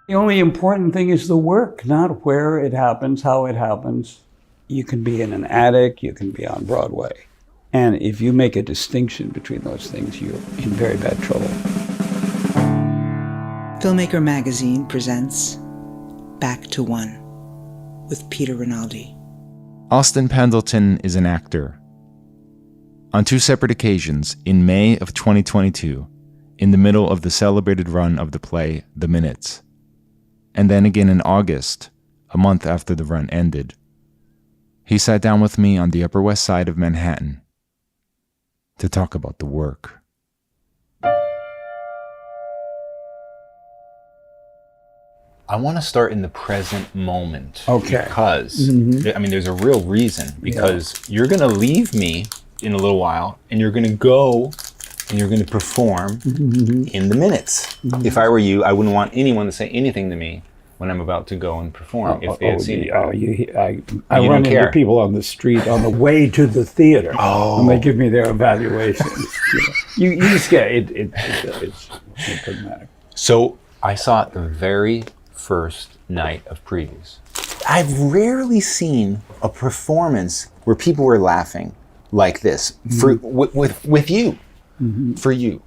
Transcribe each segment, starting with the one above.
The only important thing is the work, not where it happens, how it happens. You can be in an attic, you can be on Broadway. And if you make a distinction between those things, you're in very bad trouble. Filmmaker Magazine presents Back to One with Peter Rinaldi. Austin Pendleton is an actor. On two separate occasions, in May of 2022, in the middle of the celebrated run of the play The Minutes, and then again in August, a month after the run ended, he sat down with me on the Upper West Side of Manhattan to talk about the work. I want to start in the present moment. Okay. Because, there's a real reason. Because you're going to leave me in a little while, and you're going to go and you're going to perform in the Minutes. If I were you, I wouldn't want anyone to say anything to me when I'm about to go and perform. If they had seen it. I run into people on the street on the way to the theater, and they give me their evaluations. You just get it. It doesn't matter. So I saw it the very first night of previews. I've rarely seen a performance where people were laughing like this with you. For you.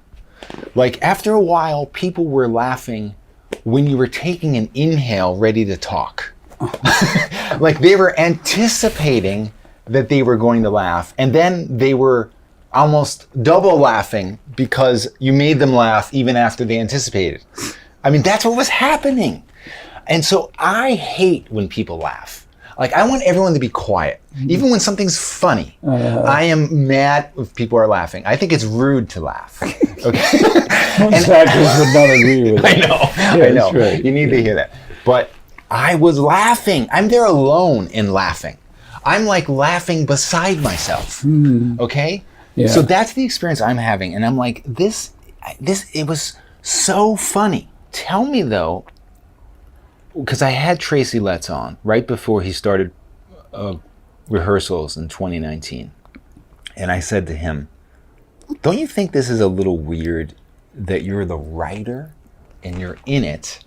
Like after a while, people were laughing when you were taking an inhale ready to talk. Like they were anticipating that they were going to laugh, and then they were almost double laughing because you made them laugh even after they anticipated. I mean, that's what was happening. And so I hate when people laugh. Like, I want everyone to be quiet. Even when something's funny, I am mad if people are laughing. I think it's rude to laugh. Okay? Most actors would not agree with that. I know. Right. You need to hear that. But I was laughing. I'm there alone in laughing. I'm like laughing beside myself. Okay? Yeah. So that's the experience I'm having. And I'm like, this, it was so funny. Tell me, though, because I had Tracy Letts on right before he started rehearsals in 2019. And I said to him, don't you think this is a little weird that you're the writer and you're in it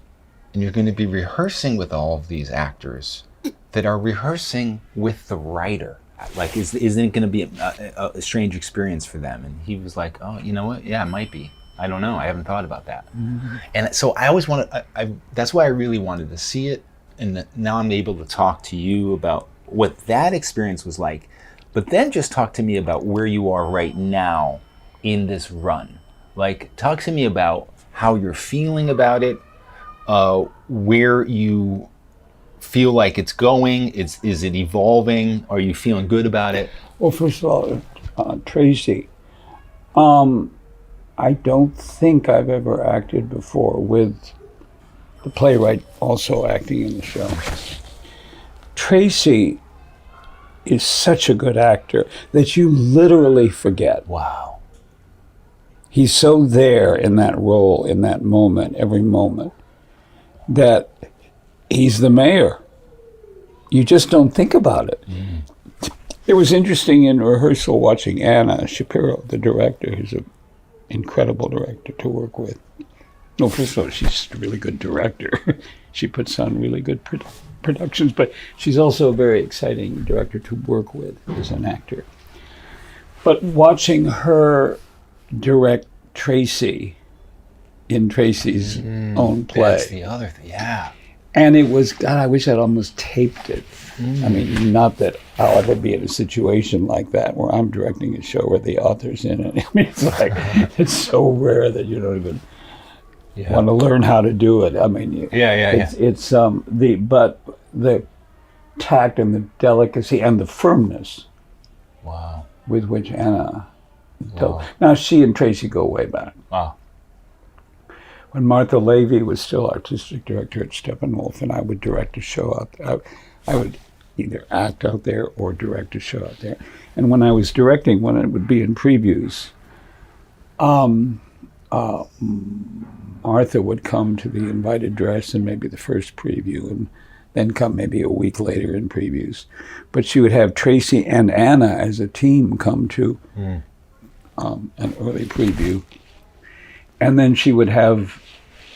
and you're going to be rehearsing with all of these actors that are rehearsing with the writer? Like, isn't it going to be a strange experience for them? And he was like, oh, you know what? Yeah, it might be. I don't know. I haven't thought about that. And so I always wanted, that's why I really wanted to see it. And now I'm able to talk to you about what that experience was like. But then just talk to me about where you are right now in this run. Like, talk to me about how you're feeling about it, where you feel like it's going. Is it evolving? Are you feeling good about it? Well, first of all, Tracy, I don't think I've ever acted before with the playwright also acting in the show. Tracy is such a good actor that you literally forget. Wow. He's so there in that role, in that moment, every moment, that he's the mayor. You just don't think about it. It was interesting in rehearsal watching Anna Shapiro, the director, who's an incredible director to work with. No, first of all, she's a really good director. She puts on really good productions, but she's also a very exciting director to work with as an actor. But watching her direct Tracy in Tracy's own play. That's the other thing, yeah. And it was, God, I wish I'd almost taped it. I mean, not that I'll ever be in a situation like that where I'm directing a show where the author's in it. I mean, it's like, it's so rare that you don't even want to learn how to do it. I mean, it's but the tact and the delicacy and the firmness with which Anna told. Now, she and Tracy go way back. Wow. When Martha Levy was still artistic director at Steppenwolf, and I would direct a show out there, I would either act out there or direct a show out there. And when I was directing, when it would be in previews, Martha would come to the invited dress and maybe the first preview, and then come maybe a week later in previews. But she would have Tracy and Anna as a team come to an early preview. And then she would have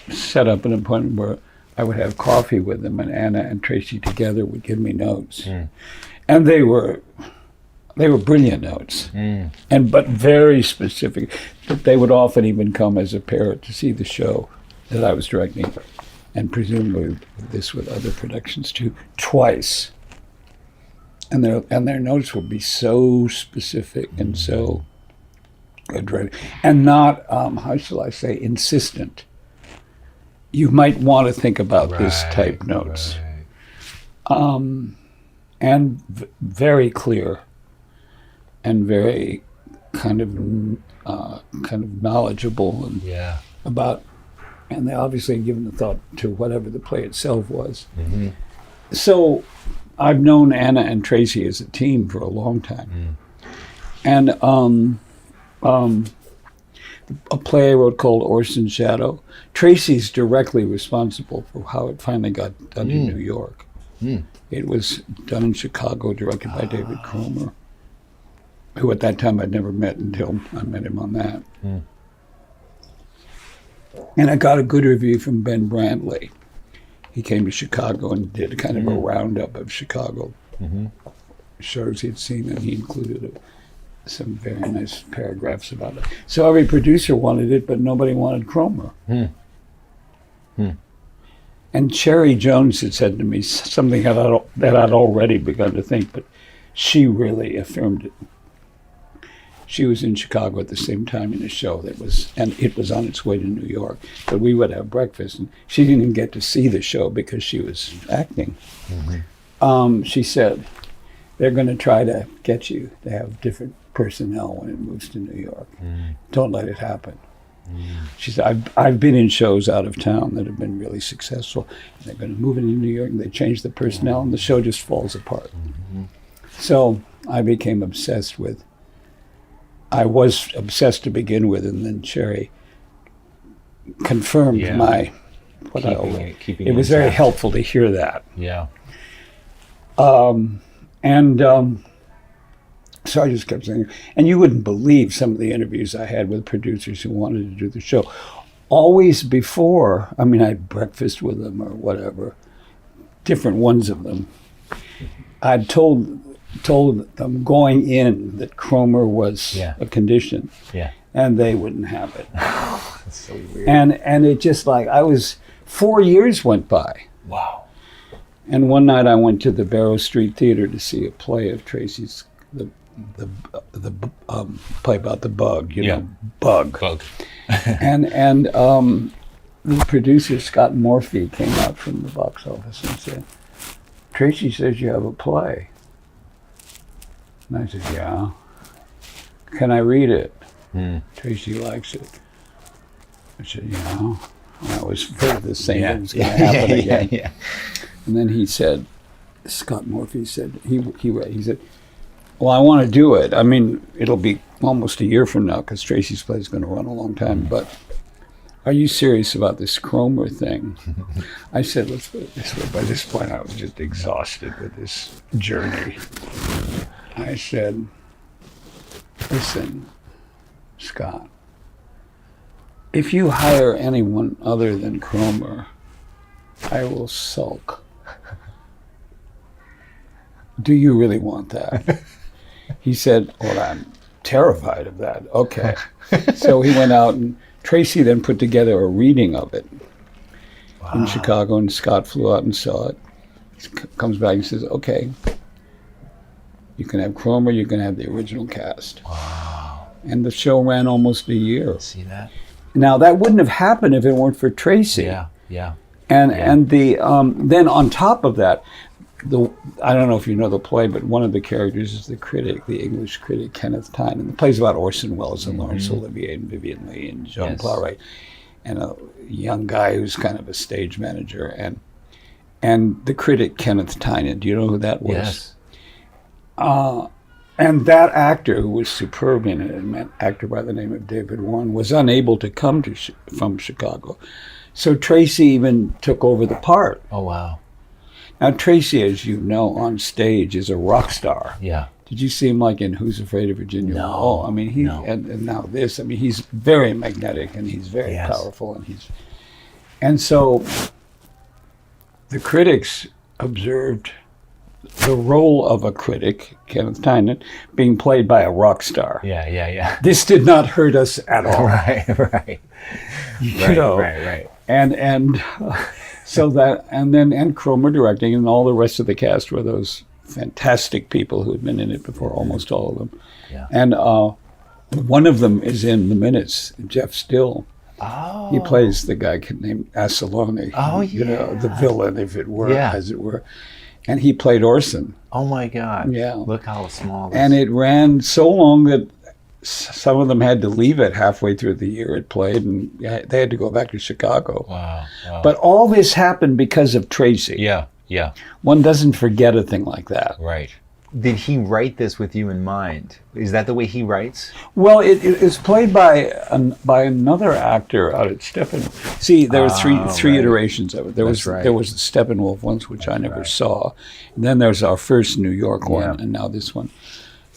set up an appointment where I would have coffee with them, and Anna and Tracy together would give me notes. And they were brilliant notes, but very specific. They would often even come as a pair to see the show that I was directing, and presumably this with other productions too, twice. And their notes would be so specific and so good, and not how shall I say, insistent. You might want to think about this type notes, and very clear, and very kind of knowledgeable and about, and they obviously had given the thought to whatever the play itself was. So I've known Anna and Tracy as a team for a long time, and a play I wrote called Orson's Shadow. Tracy's directly responsible for how it finally got done in New York. It was done in Chicago, directed by David Cromer, who at that time I'd never met until I met him on that. And I got a good review from Ben Brantley. He came to Chicago and did a kind of a roundup of Chicago shows he'd seen, and he included some very nice paragraphs about it. So every producer wanted it, but nobody wanted Cromer. And Cherry Jones had said to me something that I'd already begun to think, but she really affirmed it. She was in Chicago at the same time in a show and it was on its way to New York. But we would have breakfast, and she didn't even get to see the show because she was acting. She said, they're going to try to get you to have different personnel when it moves to New York. Don't let it happen. She said, I've been in shows out of town that have been really successful. And they're going to move into New York, and they change the personnel, and the show just falls apart. So I became obsessed with, I was obsessed to begin with, and then Cherry confirmed my, it was very helpful to hear that. So I just kept saying, and you wouldn't believe some of the interviews I had with producers who wanted to do the show. Always before, I mean, I had breakfast with them or whatever, different ones of them. I'd told them going in that Cromer was a condition, and they wouldn't have it. That's so weird. And it just 4 years went by. Wow. And one night I went to the Barrow Street Theater to see a play of Tracy's, the play about the bug, you know, Bug. and the producer, Scott Morphy, came out from the box office and said, Tracy says you have a play. And I said, yeah. Can I read it? Tracy likes it. I said, yeah. And I was afraid the same thing was going to happen again. And then he said, Scott Morphy said, he said, well, I want to do it. I mean, it'll be almost a year from now because Tracy's play is going to run a long time. But are you serious about this Cromer thing? I said, let's put it this way. By this point, I was just exhausted with this journey. I said, listen, Scott, if you hire anyone other than Cromer, I will sulk. Do you really want that? He said, well, I'm terrified of that. Okay. So he went out, and Tracy then put together a reading of it in Chicago, and Scott flew out and saw it. He comes back and says, okay, you can have Cromer, you can have the original cast. Wow. And the show ran almost a year. See that? Now, that wouldn't have happened if it weren't for Tracy. And the then on top of that, I don't know if you know the play, but one of the characters is the critic, the English critic, Kenneth Tyne. And the play's about Orson Welles and Laurence Olivier and Vivian Leigh and Joan Plowright, and a young guy who's kind of a stage manager. And the critic, Kenneth Tyne, do you know who that was? Yes. And that actor, who was superb in it, an actor by the name of David Warren, was unable to come from Chicago. So Tracy even took over the part. Oh, wow. Now, Tracy, as you know, on stage is a rock star. Yeah. Did you see him in Who's Afraid of Virginia? No. Oh, I mean, and now this. I mean, he's very magnetic, and he's very powerful, and so the critics observed the role of a critic, Kenneth Tynan, being played by a rock star. Yeah. This did not hurt us at all. Right. Right. And so that, and Cromer directing, and all the rest of the cast were those fantastic people who had been in it before, almost all of them. Yeah. And one of them is in The Minutes, Jeff Still. Oh. He plays the guy named Asalone. Oh, You know, the villain, if it were, Yeah. as it were. And he played Orson. Oh my God. Yeah. Look how small this And it ran so long that some of them had to leave it halfway through the year it played, and they had to go back to Chicago. Wow. But all this happened because of Tracy. Yeah. One doesn't forget a thing like that. Right. Did he write this with you in mind? Is that the way he writes? Well, it's played by another actor out at Steppenwolf. See, there were three right. iterations of it. There was the Steppenwolf ones, which I never saw. And then there's our first New York one, and now this one.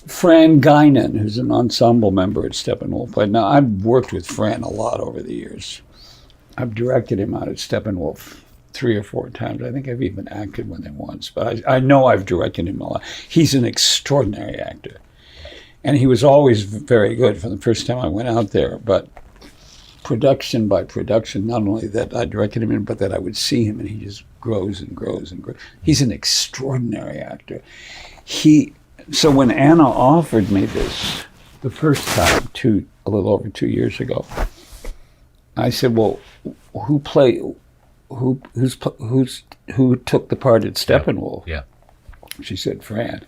Fran Guinan, who's an ensemble member at Steppenwolf, played. Now, I've worked with Fran a lot over the years. I've directed him out at Steppenwolf 3 or 4 times. I think I've even acted with him once, but I know I've directed him a lot. He's an extraordinary actor. And he was always very good from the first time I went out there, but production by production, not only that I directed him in, but that I would see him and he just grows and grows and grows. He's an extraordinary actor. So when Anna offered me this the first time, a little over 2 years ago, I said, well, who took the part at Steppenwolf? Yeah. She said, Fran.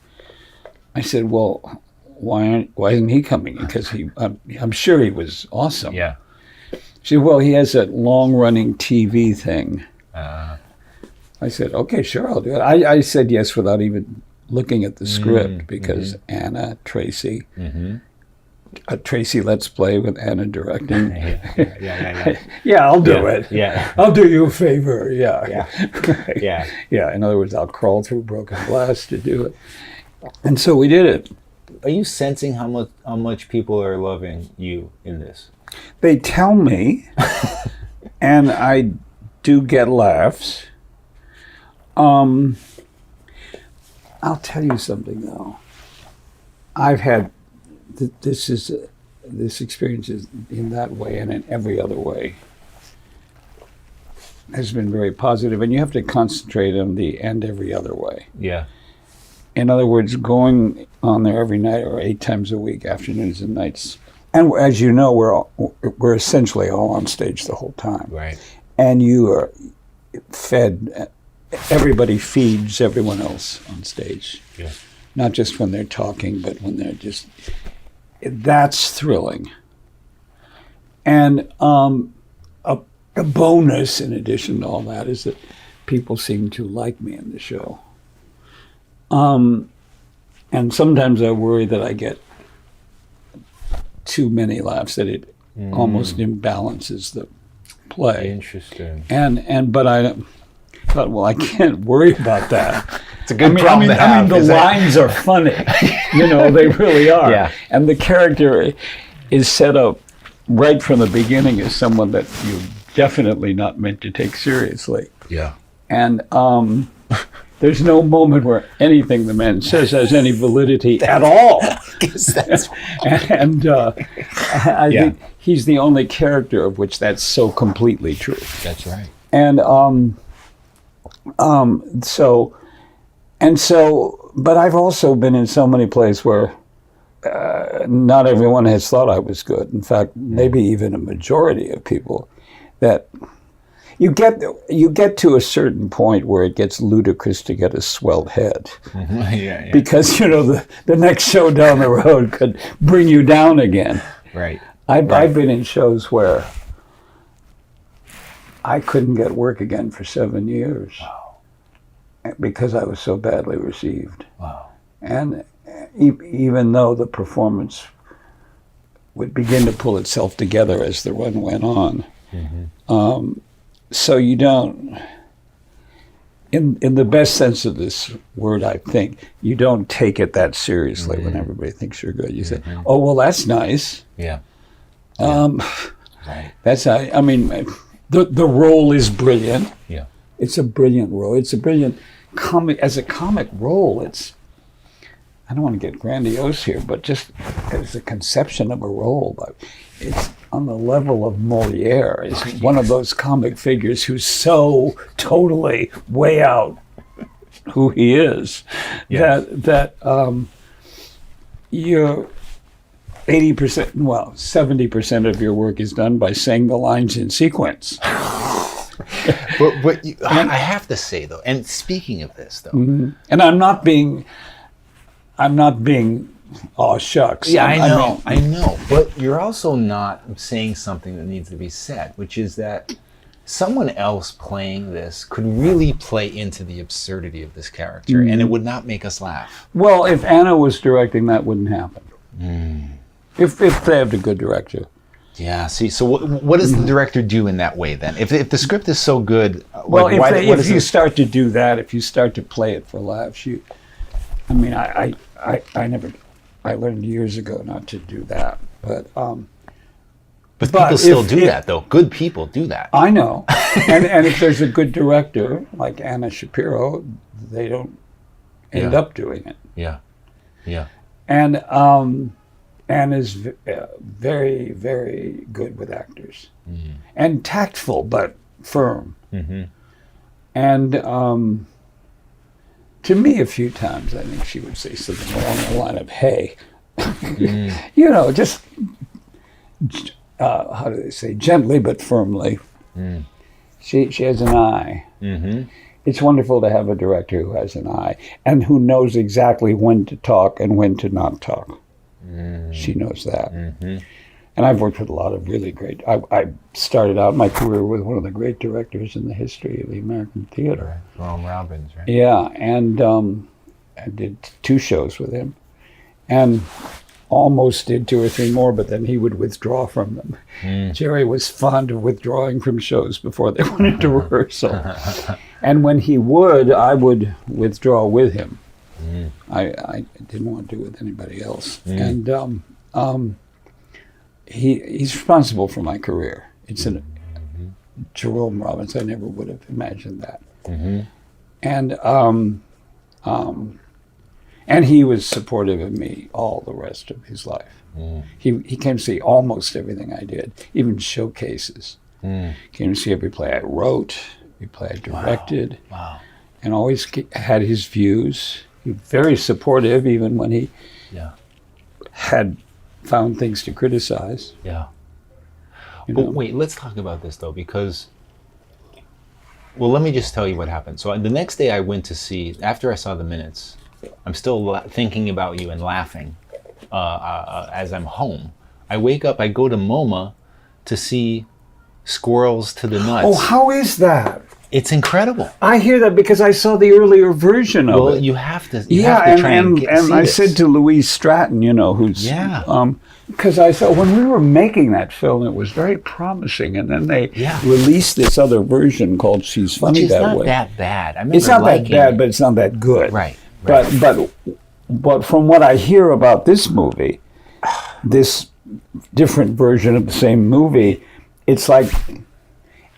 I said, well, why isn't he coming? Because I'm sure he was awesome. Yeah. She said, well, he has that long-running TV thing. I said, okay, sure, I'll do it. I said yes without even looking at the script because Anna, Tracy, Tracy Letts play with Anna directing. Yeah, I'll do it. Yeah. I'll do you a favor. Yeah. Yeah. Yeah. In other words, I'll crawl through broken glass to do it. And so we did it. Are you sensing how much people are loving you in this? They tell me, and I do get laughs. I'll tell you something though. I've had this experience is in that way and in every other way has been very positive, and you have to concentrate on the and every other way. Yeah. In other words, going on there every night or 8 times a week, afternoons and nights. And as you know, we're essentially all on stage the whole time. Right. And you are fed. Everybody feeds everyone else on stage. Yeah. Not just when they're talking, but when they're just. That's thrilling. And a bonus, in addition to all that, is that people seem to like me in the show. And sometimes I worry that I get too many laughs, that it almost imbalances the play. Interesting. But I thought, well, I can't worry about that. It's a good problem to have. The lines are funny. They really are. Yeah. And the character is set up right from the beginning as someone that you're definitely not meant to take seriously. Yeah. And there's no moment where anything the man says has any validity at all. And I think he's the only character of which that's so completely true. That's right. And but I've also been in so many plays where not everyone has thought I was good. In fact, maybe even a majority of people, that you get to a certain point where it gets ludicrous to get a swelled head. Yeah. Because the next show down the road could bring you down again. Right. I've been in shows where I couldn't get work again for 7 years. Wow. Because I was so badly received. Wow. And even though the performance would begin to pull itself together as the run went on, so you don't, in the best sense of this word, I think, you don't take it that seriously when everybody thinks you're good. You say, oh, well, that's nice. Yeah. Right. That's, the role is brilliant. Yeah. It's a brilliant role. It's a brilliant as a comic role. I don't want to get grandiose here, but just as a conception of a role, but it's on the level of Moliere. It's one of those comic figures who's so totally way out who he is, that you're 80%, 70% of your work is done by saying the lines in sequence. but I have to say though, and speaking of this though, and I'm not being, oh shucks. Yeah, I know. But you're also not saying something that needs to be said, which is that someone else playing this could really play into the absurdity of this character, and it would not make us laugh. Well, if Anna was directing, that wouldn't happen. If they have a good director. Yeah. See, so what does the director do in that way then? If the script is so good, well, if you start to do that, if you start to play it for laughs, I learned years ago not to do that, but people still do that though. Good people do that. I know, and if there's a good director like Anna Shapiro, they don't end up doing it. Yeah. And Anna's very, very good with actors, and tactful but firm. And to me, a few times, I think she would say something along the line of, "Hey," just how do they say, gently but firmly. She has an eye. It's wonderful to have a director who has an eye and who knows exactly when to talk and when to not talk. She knows that. And I've worked with a lot of really great. I started out my career with one of the great directors in the history of the American theater. Jerome Robbins, right? Yeah, and I did 2 shows with him, and almost did 2 or 3 more, but then he would withdraw from them. Jerry was fond of withdrawing from shows before they went into rehearsal. And when he would, I would withdraw with him. I didn't want to do it with anybody else. And he's responsible for my career. It's Jerome Robbins. I never would have imagined that. And he was supportive of me all the rest of his life. He came to see almost everything I did, even showcases. Came to see every play I wrote, every play I directed, and always had his views. He was very supportive, even when he had found things to criticize. But wait, let's talk about this though, because, well, let me just tell you what happened. So the next day I went to see, after I saw the minutes, I'm still thinking about you and laughing as I'm home. I wake up, I go to MoMA to see Squirrels to the Nuts. Oh, how is that? It's incredible. I hear that because I saw the earlier version of it. Well, you have to try and see I this. said to Louise Stratton, who's because I thought when we were making that film, it was very promising, and then they released this other version called "She's Funny That Way." Which is not that bad. I remember it's not that bad, but it's not that good. Right. But from what I hear about this movie, this different version of the same movie, it's like.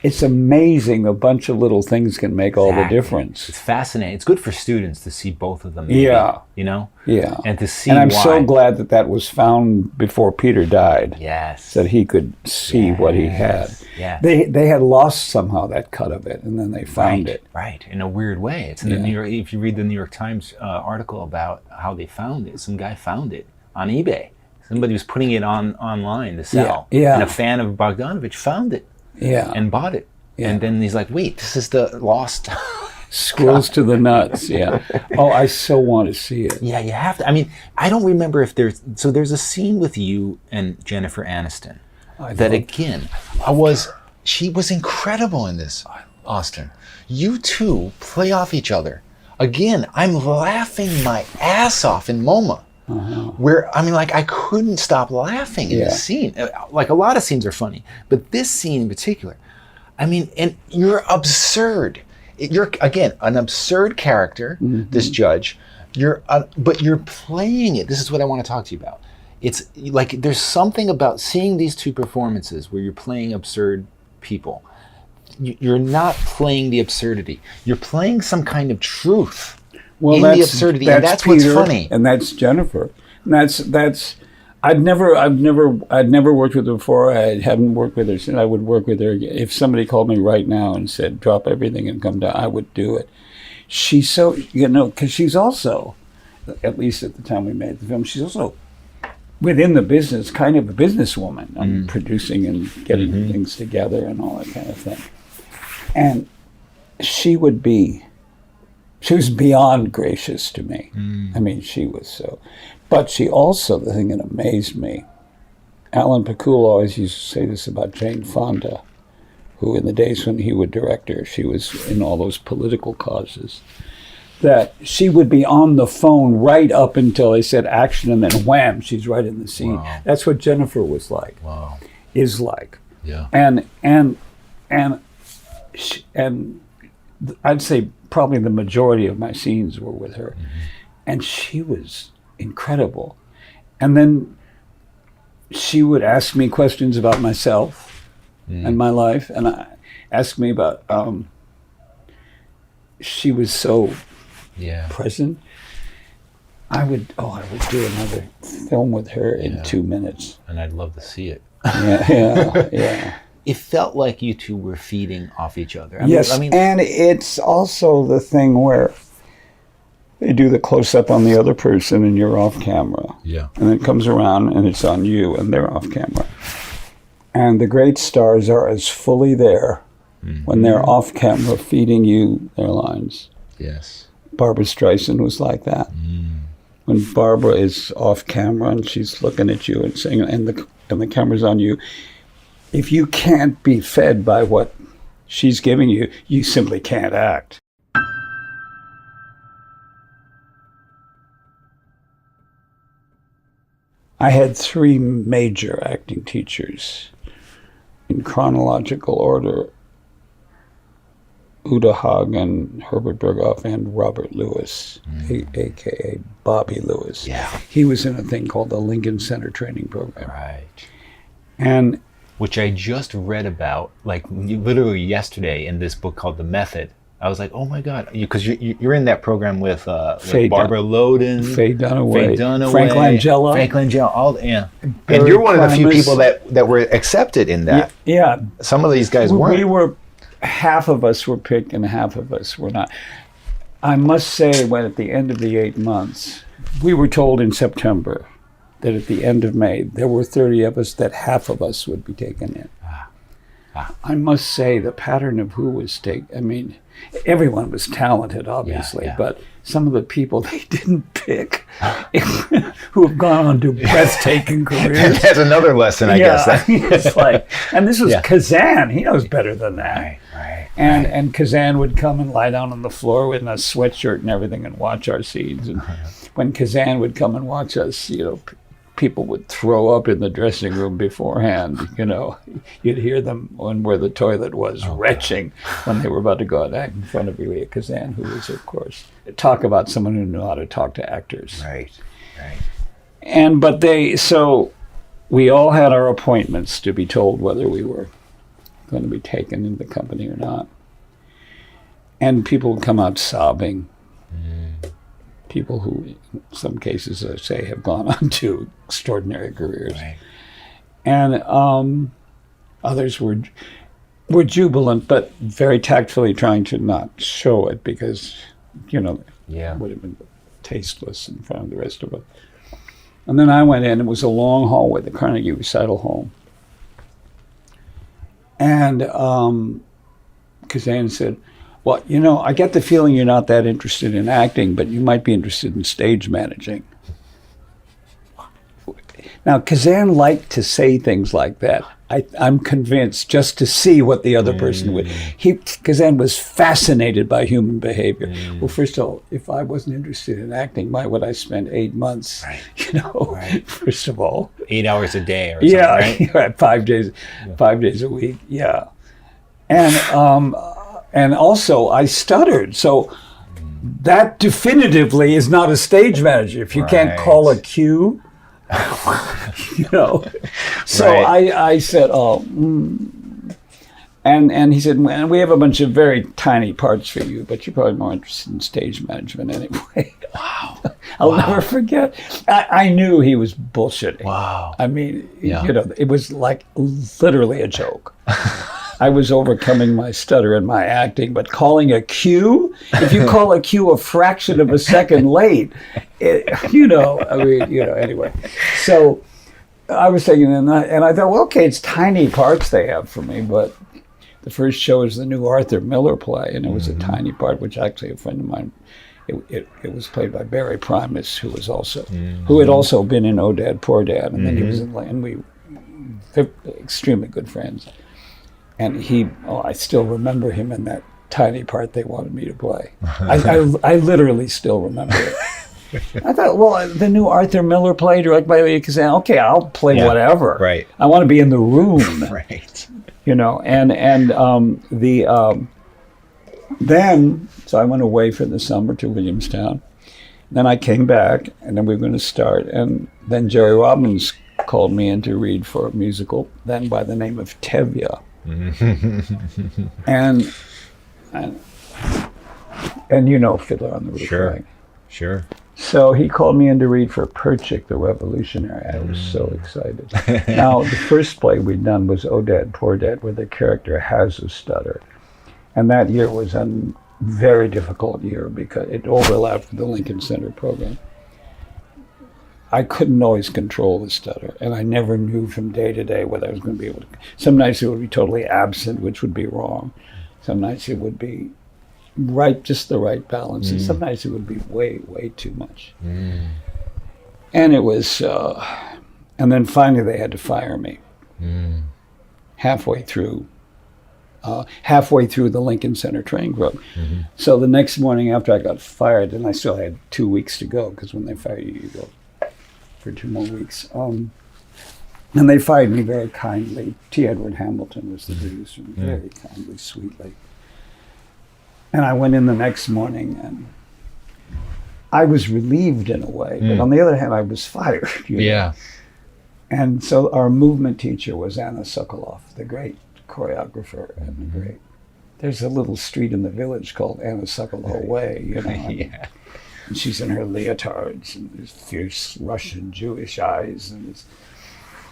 It's amazing. A bunch of little things can make all the difference. It's fascinating. It's good for students to see both of them. Yeah. Yeah. And to see And I'm so glad that was found before Peter died. Yes. That he could see what he had. Yeah. They had lost somehow that cut of it, and then they found it. Right. In a weird way. It's in the New York. If you read the New York Times article about how they found it, some guy found it on eBay. Somebody was putting it online to sell. Yeah. And a fan of Bogdanovich found it. And bought it. And then he's like, wait, this is the lost Squirrels to the Nuts. Oh, I so want to see it. Yeah, you have to. I mean, I don't remember if there's a scene with you and Jennifer Aniston she was incredible in this, Austin. You two play off each other. Again, I'm laughing my ass off in MoMA. Where, I couldn't stop laughing in this scene. Like, a lot of scenes are funny, but this scene in particular, and you're absurd. You're, again, an absurd character, this judge, but you're playing it. This is what I want to talk to you about. It's like, there's something about seeing these 2 performances where you're playing absurd people you're not playing the absurdity. You're playing some kind of truth Well, in the absurdity, and that's Peter, what's funny. and that's Jennifer. And that's. I'd never worked with her before. I hadn't worked with her since. I would work with her if somebody called me right now and said, "Drop everything and come down." I would do it. She's so, because she's also, at least at the time we made the film, she's also within the business, kind of a businesswoman, producing and getting things together and all that kind of thing. And she was beyond gracious to me. I mean, she was so. But she also, the thing that amazed me, Alan Pakula always used to say this about Jane Fonda, who in the days when he would direct her, she was in all those political causes, that she would be on the phone right up until they said action, and then wham, she's right in the scene. Wow. That's what Jennifer was like, Wow. is like. Yeah. And I'd say probably the majority of my scenes were with her. And she was incredible. And then she would ask me questions about myself and my life, and ask me about, she was so present. I would do another film with her in 2 minutes. And I'd love to see it. Yeah. It felt like you two were feeding off each other. I mean, and it's also the thing where they do the close-up on the other person and you're off camera. Yeah. And it comes around and it's on you and they're off camera. And the great stars are as fully there when they're off camera feeding you their lines. Yes. Barbra Streisand was like that. When Barbara is off camera and she's looking at you and saying, and the camera's on you, if you can't be fed by what she's giving you, you simply can't act. I had 3 major acting teachers in chronological order: Uta Hagen, Herbert Berghoff, and Robert Lewis, a.k.a. Bobby Lewis. Yeah. He was in a thing called the Lincoln Center Training Program. Right. And which I just read about, like literally yesterday, in this book called The Method. I was like, oh my God, because you're in that program with Barbara Loden, Faye Dunaway, Frank Langella, and you're one of the few people that were accepted in that. Yeah. Some of these guys weren't. We were, half of us were picked and half of us were not. I must say, when at the end of the 8 months, we were told in September that at the end of May, there were 30 of us, that half of us would be taken in. I must say, the pattern of who was taken, I mean, everyone was talented, obviously, but some of the people they didn't pick, who have gone on to breathtaking careers. That's another lesson, I guess. It's like, and this was Kazan. He knows better than that. Right. And Kazan would come and lie down on the floor with a sweatshirt and everything and watch our scenes. And when Kazan would come and watch us, people would throw up in the dressing room beforehand. You'd hear them where the toilet was, retching when they were about to go out and act in front of Elia Kazan, who was, of course, talk about someone who knew how to talk to actors. Right. So we all had our appointments to be told whether we were going to be taken in the company or not. And people would come out sobbing. People who, in some cases, I say, have gone on to extraordinary careers. Right. And others were jubilant, but very tactfully trying to not show it because, it would have been tasteless in front of the rest of us. And then I went in. It was a long hallway, the Carnegie Recital Hall. And Kazan said, well, I get the feeling you're not that interested in acting, but you might be interested in stage managing. Now, Kazan liked to say things like that. I'm convinced, just to see what the other person would. Kazan was fascinated by human behavior. Well, first of all, if I wasn't interested in acting, why would I spend 8 months? Right. First of all, 8 hours a day, or something, right? 5 days a week. Yeah, and also I stuttered, so that definitively is not a stage manager. If you can't call a cue. So I said, And he said, well, we have a bunch of very tiny parts for you, but you're probably more interested in stage management anyway. Wow. I'll never forget. I knew he was bullshitting. Wow. I mean, it was like literally a joke. I was overcoming my stutter in my acting, but calling a cue, if you call a cue a fraction of a second late, anyway. So I was thinking, and I thought, well, okay, it's tiny parts they have for me, but the first show is the new Arthur Miller play, and it was a tiny part, which actually a friend of mine, it was played by Barry Primus, who was also, who had also been in Oh Dad, Poor Dad, and then he was in, and we were extremely good friends. And I still remember him in that tiny part they wanted me to play. I literally still remember it. I thought, well, the new Arthur Miller play directed by Elia Kazan, okay, I'll play whatever. Right. I want to be in the room. Right. Then, so I went away for the summer to Williamstown. Then I came back, and then we were going to start. And then Jerry Robbins called me in to read for a musical, then by the name of Tevye. and Fiddler on the Roof. Sure, right? Sure. So he called me in to read for Perchik the Revolutionary. I was so excited. Now, the first play we'd done was Oh Dad, Poor Dad, where the character has a stutter. And that year was a very difficult year because it overlapped with the Lincoln Center program. I couldn't always control the stutter, and I never knew from day to day whether I was going to be able to. Some nights it would be totally absent, which would be wrong. Some nights it would be right, just the right balance, and some nights it would be way, way too much. And it was, and then finally they had to fire me halfway through the Lincoln Center training program. So the next morning after I got fired, and I still had 2 weeks to go, because when they fire you, you go for 2 more weeks. And they fired me very kindly. T. Edward Hamilton was the producer, very kindly, sweetly. And I went in the next morning, and I was relieved in a way, but on the other hand, I was fired. Yeah. And so our movement teacher was Anna Sokoloff, the great choreographer and the great. There's a little street in the village called Anna Sokoloff Way, Yeah. And she's in her leotards and there's fierce Russian Jewish eyes,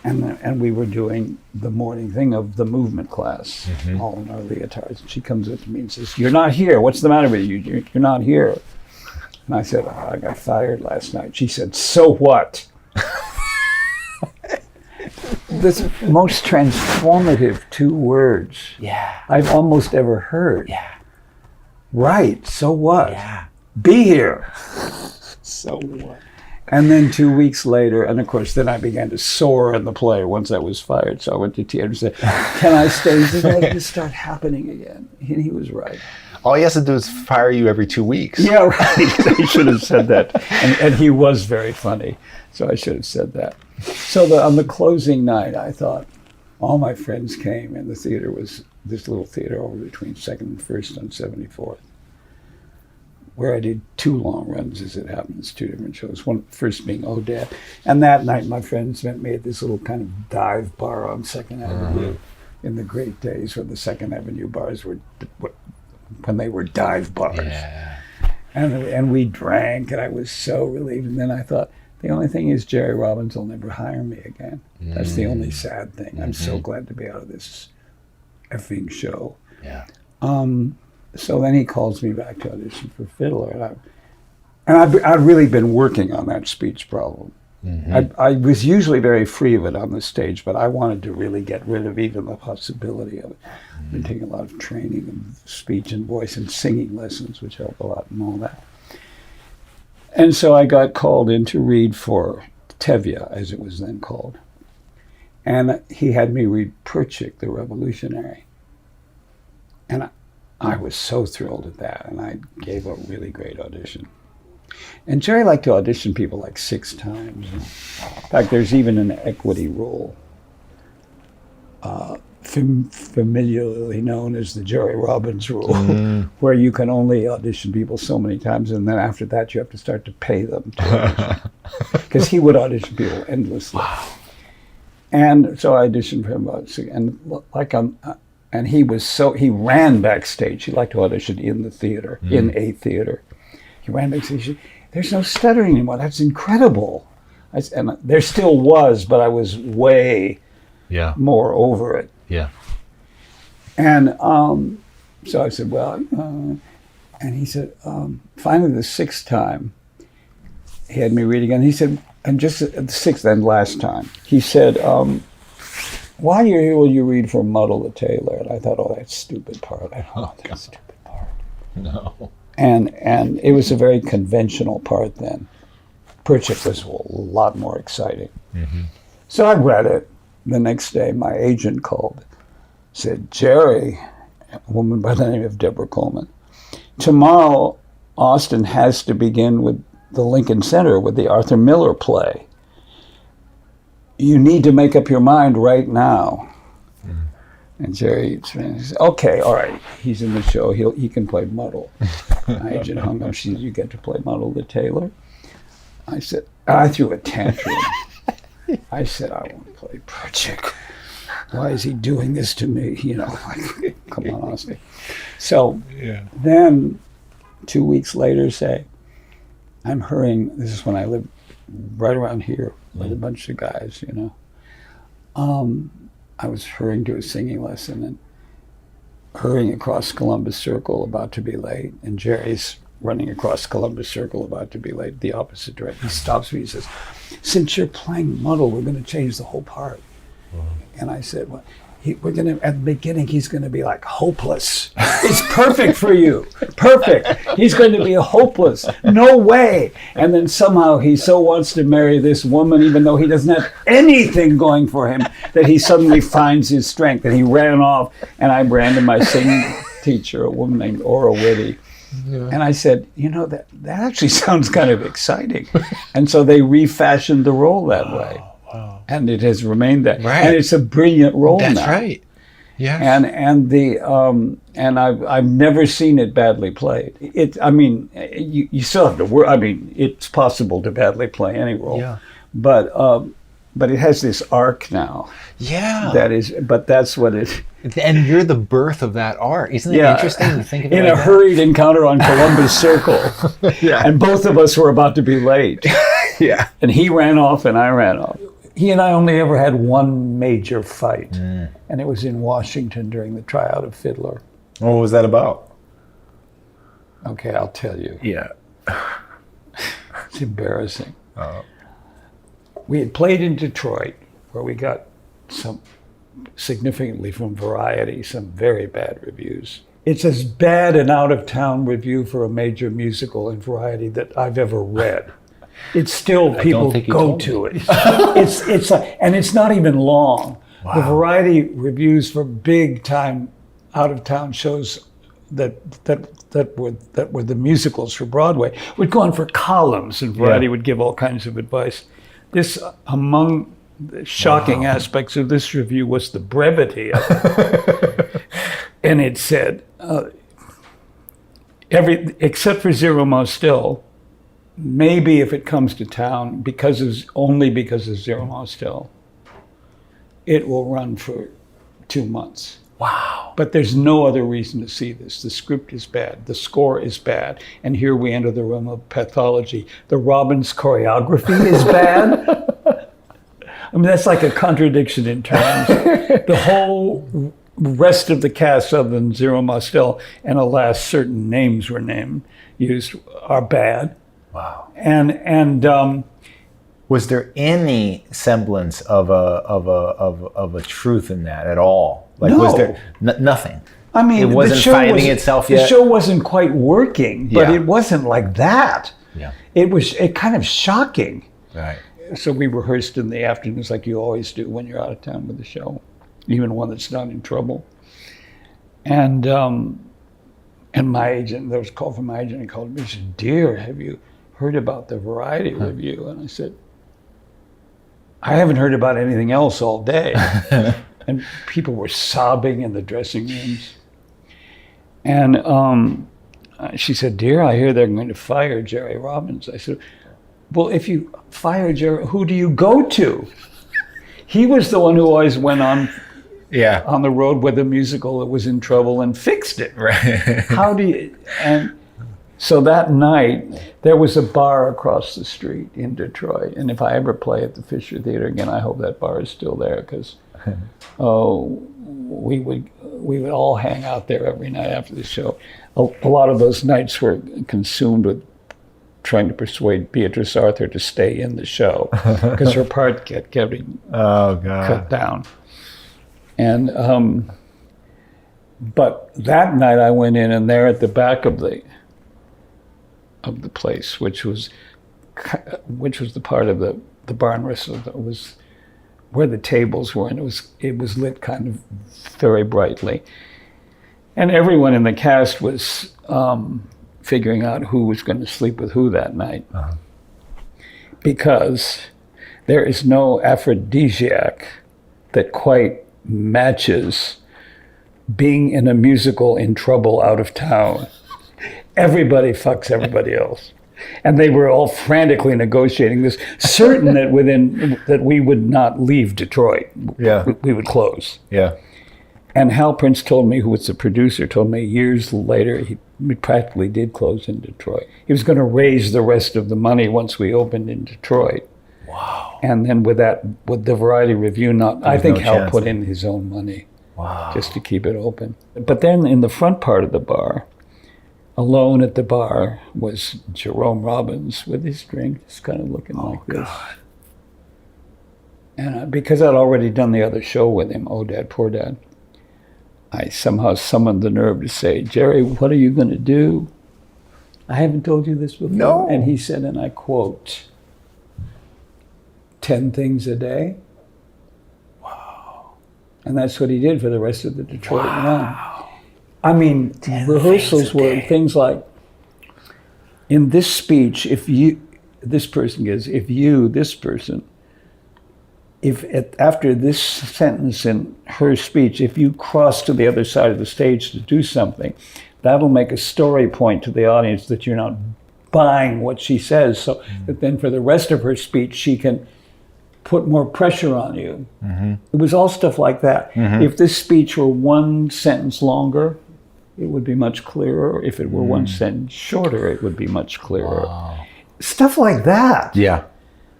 and we were doing the morning thing of the movement class, all in our leotards. And she comes up to me and says, "You're not here. What's the matter with you? You're not here." And I said, "I got fired last night." She said, "So what?" This most transformative 2 words I've almost ever heard. Yeah. Right, so what? Yeah. Be here. So what? And then 2 weeks later, and of course, then I began to soar in the play once I was fired. So I went to theater and said, "Can I stay?" He said, "Let this start happening again." And he was right. All he has to do is fire you every 2 weeks. Yeah, right. I should have said that. And he was very funny, so I should have said that. So on the closing night, I thought, all my friends came, and the theater was this little theater over between 2nd and 1st on 74th, where I did 2 long runs, as it happens, 2 different shows. One first being Oh Dad. And that night, my friends met me at this little kind of dive bar on 2nd Avenue in the great days when the 2nd Avenue bars were, when they were dive bars. Yeah. And we drank, and I was so relieved. And then I thought, the only thing is Jerry Robbins will never hire me again. That's the only sad thing. I'm so glad to be out of this effing show. Yeah. So then he calls me back to audition for Fiddler, and I'd really been working on that speech problem. I was usually very free of it on the stage, but I wanted to really get rid of even the possibility of it. I've been taking a lot of training in speech and voice and singing lessons, which help a lot and all that. And so I got called in to read for Tevye, as it was then called. And he had me read Perchik the Revolutionary. And I was so thrilled at that, and I gave a really great audition. And Jerry liked to audition people like 6 times. In fact, there's even an equity role, familiarly known as the Jerry Robbins rule, where you can only audition people so many times, and then after that you have to start to pay them to because he would audition people endlessly. Wow. And so I auditioned for him and like And he ran backstage. He liked to audition in the theater, in a theater. He ran backstage. There's no stuttering anymore. That's incredible. And there still was, but I was way more over it. Yeah. And so I said, well, and he said, finally the sixth time, he had me read again. He said, and just the sixth and last time, he said, while you're here, will you read for Muddle the Tailor? And I thought, oh, that stupid part. I don't want that stupid part. No. And it was a very conventional part then. Perchik was a lot more exciting. Mm-hmm. So I read it. The next day, my agent called, said, Jerry, a woman by the name of Deborah Coleman, tomorrow Austin has to begin with the Lincoln Center with the Arthur Miller play. You need to make up your mind right now. Mm. And Jerry said, okay, all right, he's in the show, he can play Muddle. My agent hung up, she said, you get to play Muddle the Tailor? I said, I threw a tantrum. I said, I want to play Perchik. Why is he doing this to me? You know, come on, Austin. So then 2 weeks later, say, I'm hurrying, this is when I lived right around here with a bunch of guys, you know. I was hurrying to a singing lesson and hurrying across Columbus Circle about to be late, and Jerry's running across Columbus Circle about to be late, the opposite direction. He stops me, he says, since you're playing Muddle, we're going to change the whole part. And I said, well, we're going to, at the beginning, he's going to be like hopeless. It's perfect for you. Perfect. He's going to be hopeless. No way. And then somehow he so wants to marry this woman, even though he doesn't have anything going for him, that he suddenly finds his strength. And he ran off, and I ran to my singing teacher, a woman named Ora Whitty. Yeah. And I said, you know, that actually sounds kind of exciting. And so they refashioned the role that way. Wow. And it has remained that. Right. And it's a brilliant role now. That's right. Yeah. And I've never seen it badly played. You still have to work. I mean, it's possible to badly play any role. Yeah. But it has this arc now. Yeah. That's what it. And you're the birth of that arc. Isn't it interesting to think of it in like a that? hurried encounter on Columbus Circle. Yeah. And both of us were about to be late. Yeah. And he ran off and I ran off. He and I only ever had one major fight. And it was in Washington during the tryout of Fiddler. What was that about? Okay, I'll tell you. Yeah. It's embarrassing. We had played in Detroit, where we got some, significantly from Variety, some very bad reviews. It's as bad an out-of-town review for a major musical in Variety that I've ever read. It's still, people go to it. And it's not even long. Wow. The Variety reviews for big-time out-of-town shows that were the musicals for Broadway would go on for columns, and Variety would give all kinds of advice. This, among the shocking aspects of this review, was the brevity of it. And it said, except for Zero Mouse Still, maybe if it comes to town, only because of Zero Mouse Still, it will run for 2 months. Wow. But there's no other reason to see this. The script is bad. The score is bad. And here we enter the realm of pathology. The Robbins choreography is bad. I mean, that's like a contradiction in terms. The whole rest of the cast, other than Zero Mouse Still, and alas, certain names were used, are bad. Wow. And was there any semblance of a truth in that at all? Like, was there nothing? I mean, it wasn't finding itself yet. The show wasn't quite working, but it wasn't like that. Yeah. It was kind of shocking. Right. So we rehearsed in the afternoons like you always do when you're out of town with the show, even one that's not in trouble. And my agent, there was a call from my agent, and called me and said, "Dear, have you heard about the Variety review?" And I said, "I haven't heard about anything else all day." And people were sobbing in the dressing rooms. And she said, "Dear, I hear they're going to fire Jerry Robbins." I said, "Well, if you fire Jerry, who do you go to?" He was the one who always went on Yeah. on the road with a musical that was in trouble and fixed it. Right. How do you, and so that night, there was a bar across the street in Detroit. And if I ever play at the Fisher Theater again, I hope that bar is still there, because we would all hang out there every night after the show. A lot of those nights were consumed with trying to persuade Beatrice Arthur to stay in the show, because her part kept getting cut down. And but that night I went in, and there at the back of the place, which was the part of the barn whistle that was where the tables were, and it was lit kind of very brightly, and everyone in the cast was figuring out who was going to sleep with who that night, because there is no aphrodisiac that quite matches being in a musical in trouble out of town. Everybody fucks everybody else. And they were all frantically negotiating this, certain that we would not leave Detroit. Yeah. We would close. Yeah. And Hal Prince told me, who was the producer, told me years later, he practically did close in Detroit. He was going to raise the rest of the money once we opened in Detroit. Wow. And then with the Variety Review, I think no Hal chance. put in his own money. Wow. Just to keep it open. But then in the front part of the bar, alone at the bar, was Jerome Robbins with his drink, just kind of looking like this. God. And because I'd already done the other show with him, Oh Dad, Poor Dad, I somehow summoned the nerve to say, Jerry, what are you going to do? I haven't told you this before. No. And he said, and I quote, 10 things a day. Wow. And that's what he did for the rest of the Detroit run. I mean, rehearsals were things like, in this speech, this person, after this sentence in her speech, if you cross to the other side of the stage to do something, that'll make a story point to the audience that you're not buying what she says, so that then for the rest of her speech, she can put more pressure on you. Mm-hmm. It was all stuff like that. Mm-hmm. If this speech were one sentence longer, it would be much clearer. If it were one sentence shorter, it would be much clearer. Wow. Stuff like that. Yeah.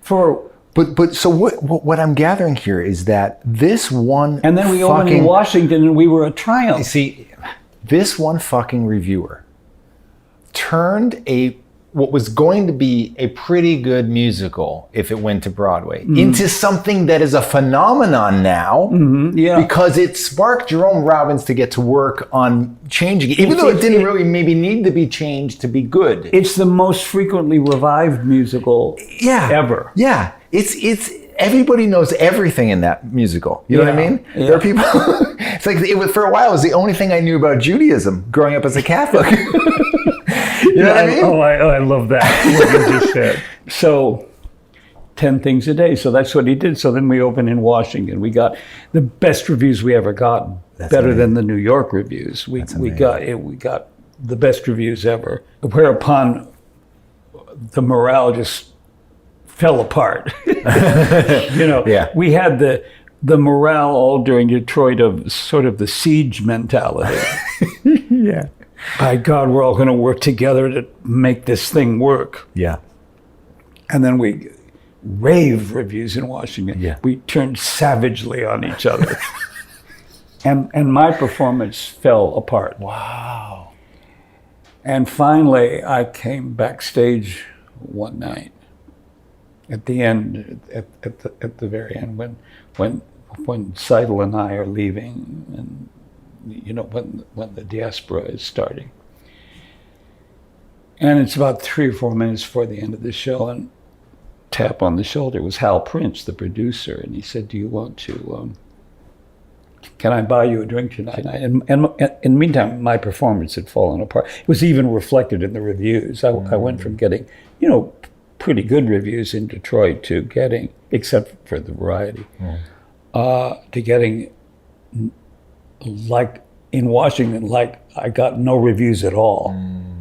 But so what I'm gathering here is that this one and then we opened in Washington, and we were a triumph. You see, this one fucking reviewer turned what was going to be a pretty good musical, if it went to Broadway, into something that is a phenomenon now, because it sparked Jerome Robbins to get to work on changing it, even though it didn't really maybe need to be changed to be good. It's the most frequently revived musical ever. Yeah, it's everybody knows everything in that musical. You know what I mean? Yeah. There are people. It's like for a while it was the only thing I knew about Judaism growing up as a Catholic. You know what I mean? I love that, what you just said. So, 10 things a day. So that's what he did. So then we opened in Washington. We got the best reviews we ever got, better than the New York reviews. We got the best reviews ever. Whereupon the morale just fell apart. We had the morale all during Detroit of sort of the siege mentality. Yeah. By God, we're all going to work together to make this thing work. Yeah. And then we rave reviews in Washington. Yeah. We turned savagely on each other. and my performance fell apart. Wow. And finally, I came backstage one night at the end, at the very end, when Seidel and I are leaving, and when the diaspora is starting. And it's about 3 or 4 minutes before the end of the show, and tap on the shoulder. It was Hal Prince, the producer, and he said, do you want to, can I buy you a drink tonight? And in the meantime, my performance had fallen apart. It was even reflected in the reviews. I went from getting, pretty good reviews in Detroit to getting, except for the Variety, to getting, like in Washington, like I got no reviews at all.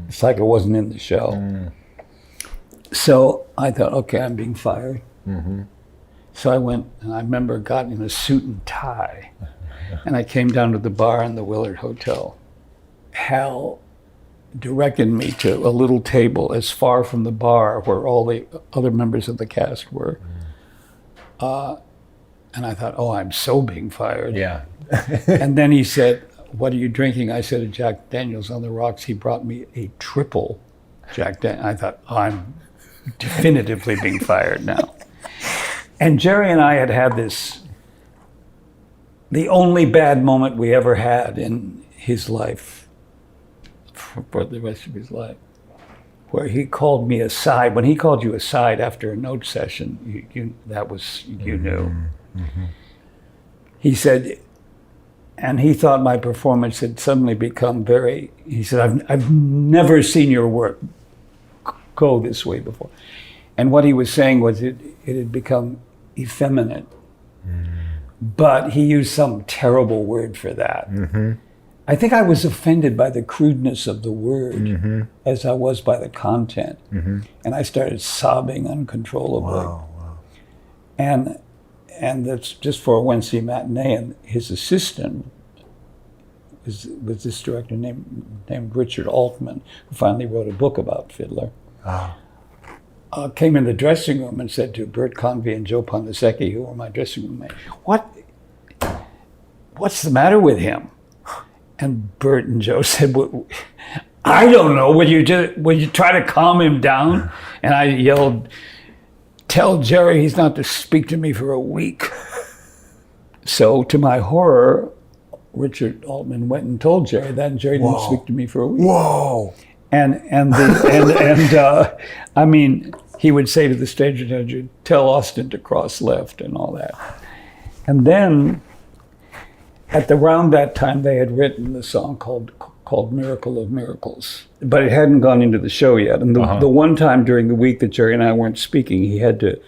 It's like I wasn't in the show. So I thought, okay, I'm being fired. So I went, and I remember got in a suit and tie. And I came down to the bar in the Willard Hotel. Hal directed me to a little table as far from the bar where all the other members of the cast were. And I thought, oh, I'm so being fired. Yeah. And then he said, what are you drinking? I said, a Jack Daniels on the rocks. He brought me a triple Jack Daniels. I thought, oh, I'm definitively being fired now. And Jerry and I had this, the only bad moment we ever had in his life, for the rest of his life, where he called me aside. When he called you aside after a note session, you knew. Mm-hmm. He said, and he thought my performance had suddenly become very, he said, I've never seen your work go this way before. And what he was saying was it had become effeminate. Mm-hmm. But he used some terrible word for that. Mm-hmm. I think I was offended by the crudeness of the word as I was by the content. Mm-hmm. And I started sobbing uncontrollably. Wow. And that's just for a Wednesday matinee. And his assistant was this director named Richard Altman, who finally wrote a book about Fiddler. Came in the dressing room and said to Bert Convey and Joe Ponasecki, who were my dressing room mates, what's the matter with him? And Bert and Joe said, well, I don't know. Would you try to calm him down? And I yelled, tell Jerry he's not to speak to me for a week. So to my horror, Richard Altman went and told Jerry that, and Jerry didn't speak to me for a week. Whoa! And I mean, he would say to the stage manager, tell Austin to cross left and all that. And then at around that time, they had written the song called Miracle of Miracles, but it hadn't gone into the show yet. And the one time during the week that Jerry and I weren't speaking, he had to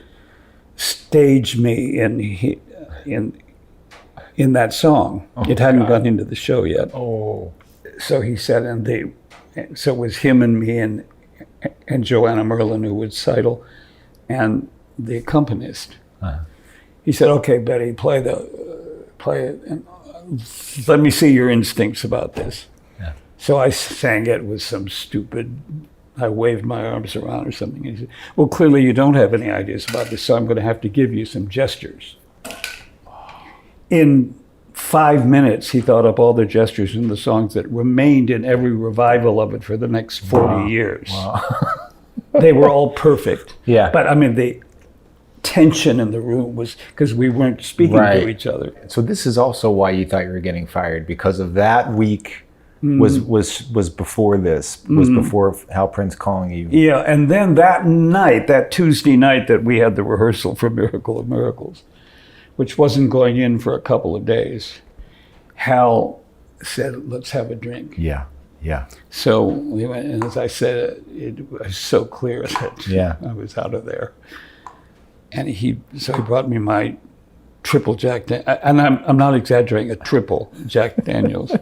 stage me in that song. It hadn't gone into the show yet. Oh. So he said, so it was him and me and Joanna Merlin, who would Seidel, and the accompanist. He said, okay, Betty, play it, and let me see your instincts about this. Yeah. So I sang it with some stupid, I waved my arms around or something. And he said, well, clearly you don't have any ideas about this, so I'm going to have to give you some gestures. In 5 minutes, he thought up all the gestures in the songs that remained in every revival of it for the next 40 years. Wow. They were all perfect. Yeah. But I mean, the tension in the room was because we weren't speaking to each other. So this is also why you thought you were getting fired, because of that week was before this, was before Hal Prince calling you. Yeah, and then that night, that Tuesday night that we had the rehearsal for Miracle of Miracles, which wasn't going in for a couple of days, Hal said, let's have a drink. Yeah. So we went, and as I said, it was so clear that I was out of there. And he brought me my triple Jack Daniels, and I'm not exaggerating, a triple Jack Daniels.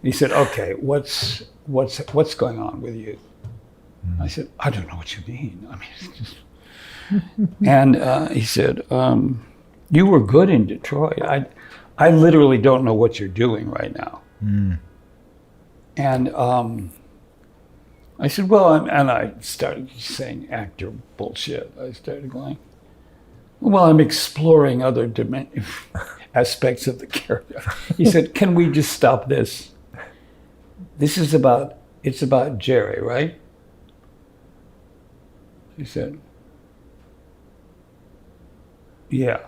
He said, okay, what's going on with you? I said, I don't know what you mean. I mean, it's just... And he said, you were good in Detroit. I literally don't know what you're doing right now. And I said, well, and I started saying actor bullshit. I started going, well, I'm exploring other aspects of the character. He said, can we just stop this? It's about Jerry, right? He said, yeah.